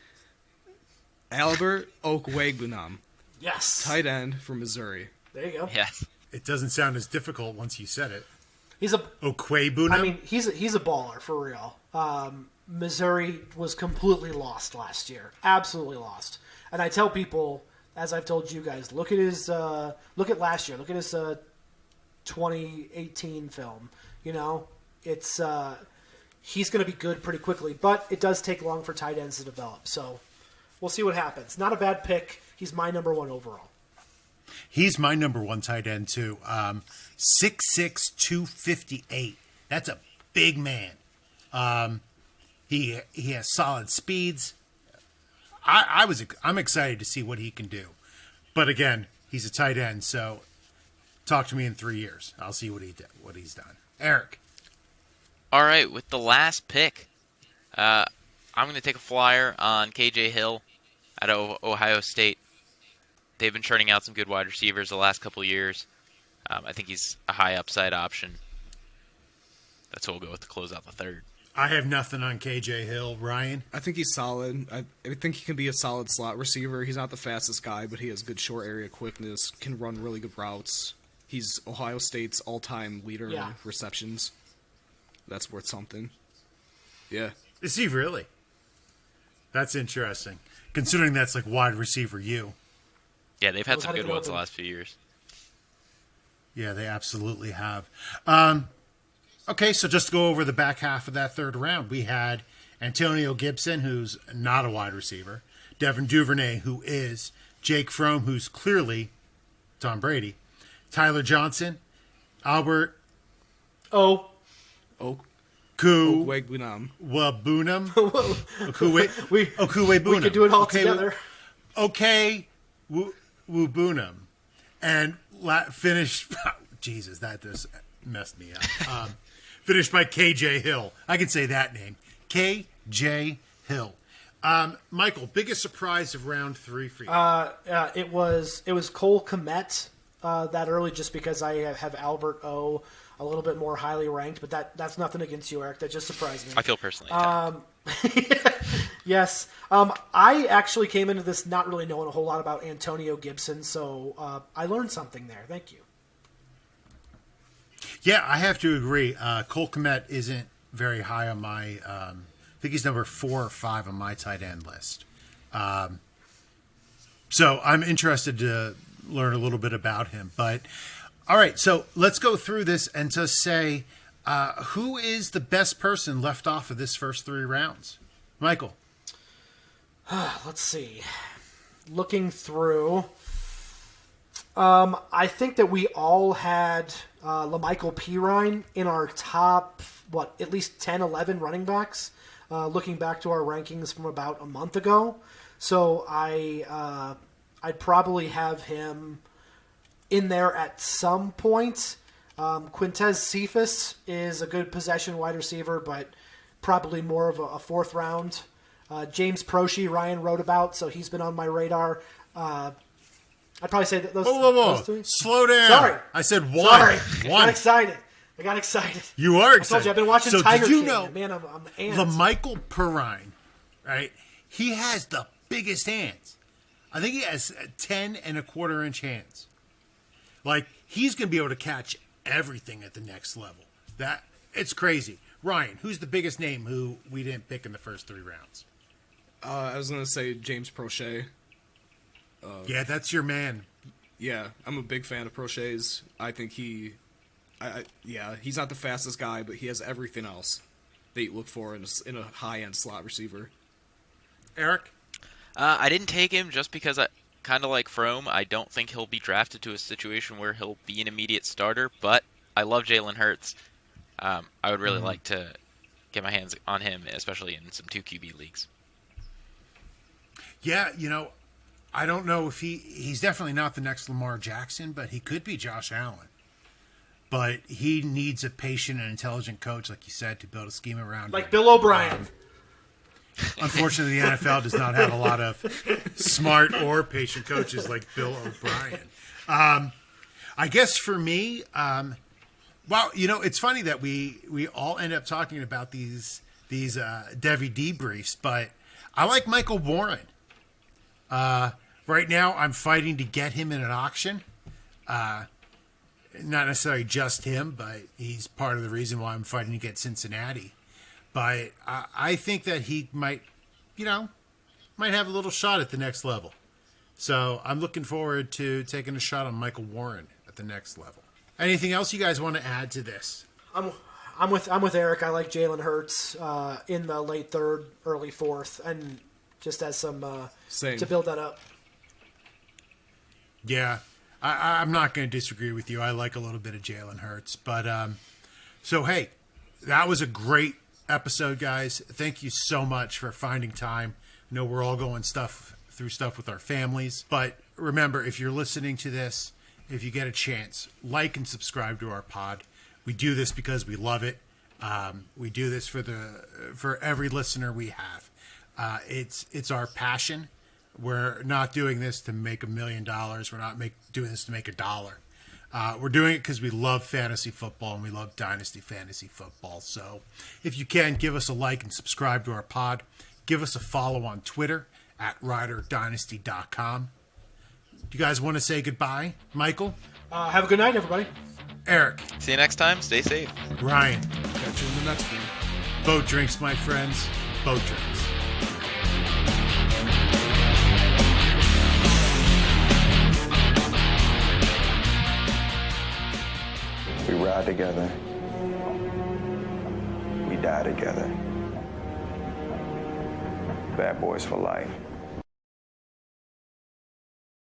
Albert Okwuegbunam, Yes. tight end from Missouri. There you go. Yes. It doesn't sound as difficult once you said it. He's a Okwuegbunam? I mean, he's a baller for real. Missouri was completely lost last year, absolutely lost. And I tell people, as I've told you guys, look at last year, look at his 2018 film. You know, it's he's going to be good pretty quickly, but it does take long for tight ends to develop. So we'll see what happens. Not a bad pick. He's my number one overall. He's my number one tight end, too. 6'6", 258. That's a big man. He has solid speeds. I'm excited to see what he can do. But again, he's a tight end, so talk to me in 3 years. I'll see what he's done. Eric. All right, with the last pick, I'm going to take a flyer on KJ Hill out of Ohio State. They've been churning out some good wide receivers the last couple of years. I think he's a high upside option. That's what we'll go with to close out the third. I have nothing on KJ Hill. Ryan? I think he's solid. I think he can be a solid slot receiver. He's not the fastest guy, but he has good short area quickness, can run really good routes. He's Ohio State's all-time leader Yeah. in receptions. That's worth something. Yeah. Is he really? That's interesting. Considering that's like wide receiver U. Yeah, they've had Those some had to good go ones up the in- last few years. Yeah, they absolutely have. Okay, so just to go over the back half of that third round, we had Antonio Gibson, who's not a wide receiver, Devin Duvernay, who is, Jake Fromm, who's clearly Tom Brady, Tyler Johnson, Albert Oh, Okwuegbunam. Okuwabunam. we could do it all together. Okay, Wubunam. And finished, Jesus, that just messed me up. Finished by KJ Hill. I can say that name. KJ Hill. Michael, biggest surprise of round 3 for you? It was Cole Kmet that early, just because I have Albert O a little bit more highly ranked, but that's nothing against you, Eric. That just surprised me. I feel personally attacked. Yes. I actually came into this not really knowing a whole lot about Antonio Gibson, so I learned something there. Thank you. Yeah, I have to agree. Cole Kmet isn't very high on my. I think he's number 4 or 5 on my tight end list. So I'm interested to learn a little bit about him. But all right, so let's go through this and just say who is the best person left off of this first 3 rounds, Michael. Let's see. Looking through, I think that we all had LaMichael Pirine in our top, at least 10, 11 running backs. looking back to our rankings from about a month ago. So I'd probably have him in there at some point. Quintez Cephas is a good possession wide receiver, but probably more of a fourth round. James Proche, Ryan wrote about, so he's been on my radar. I'd probably say that those, Whoa. those three. Slow down. Sorry. I said one. Sorry. One. I got excited. You are I excited. told you, I've been watching so Tiger did you King. know Man, I'm amped. the Michael Perrine, right? He has the biggest hands. I think he has 10 and a quarter inch hands. Like, he's going to be able to catch everything at the next level. It's crazy. Ryan, who's the biggest name who we didn't pick in the first 3 rounds? I was gonna say James Proche. Yeah, that's your man. Yeah, I'm a big fan of Proche's. I think he's not the fastest guy, but he has everything else that you look for in a high-end slot receiver. Eric? I didn't take him just because kind of like Frome, I don't think he'll be drafted to a situation where he'll be an immediate starter, but I love Jalen Hurts. I would really like to get my hands on him, especially in some 2 QB leagues. Yeah, I don't know if he's definitely not the next Lamar Jackson, but he could be Josh Allen. But he needs a patient and intelligent coach, like you said, to build a scheme around Like him. Bill O'Brien. Unfortunately, the NFL does not have a lot of smart or patient coaches like Bill O'Brien. I guess for me, it's funny that we all end up talking about these Devi debriefs, but I like Michael Warren. Right now, I'm fighting to get him in an auction. Not necessarily just him, but he's part of the reason why I'm fighting to get Cincinnati. But I think that he might have a little shot at the next level. So I'm looking forward to taking a shot on Michael Warren at the next level. Anything else you guys want to add to this? I'm with Eric. I like Jalen Hurts in the late 3rd, early 4th, and just as some Same. to build that up. Yeah, I'm not going to disagree with you. I like a little bit of Jalen Hurts. But so, hey, that was a great episode, guys. Thank you so much for finding time. I know we're all going through stuff with our families. But remember, if you're listening to this, if you get a chance, like and subscribe to our pod. We do this because we love it. We do this for every listener we have. It's our passion. We're not doing this to make $1 million. We're not doing this to make $1. We're doing it because we love fantasy football and we love Dynasty fantasy football. So if you can, give us a like and subscribe to our pod. Give us a follow on Twitter at RiderDynasty.com. Do you guys want to say goodbye? Michael? Have a good night, everybody. Eric? See you next time. Stay safe. Ryan? Catch you in the next one. Boat drinks, my friends. Boat drinks. We ride together. We die together. Bad boys for life.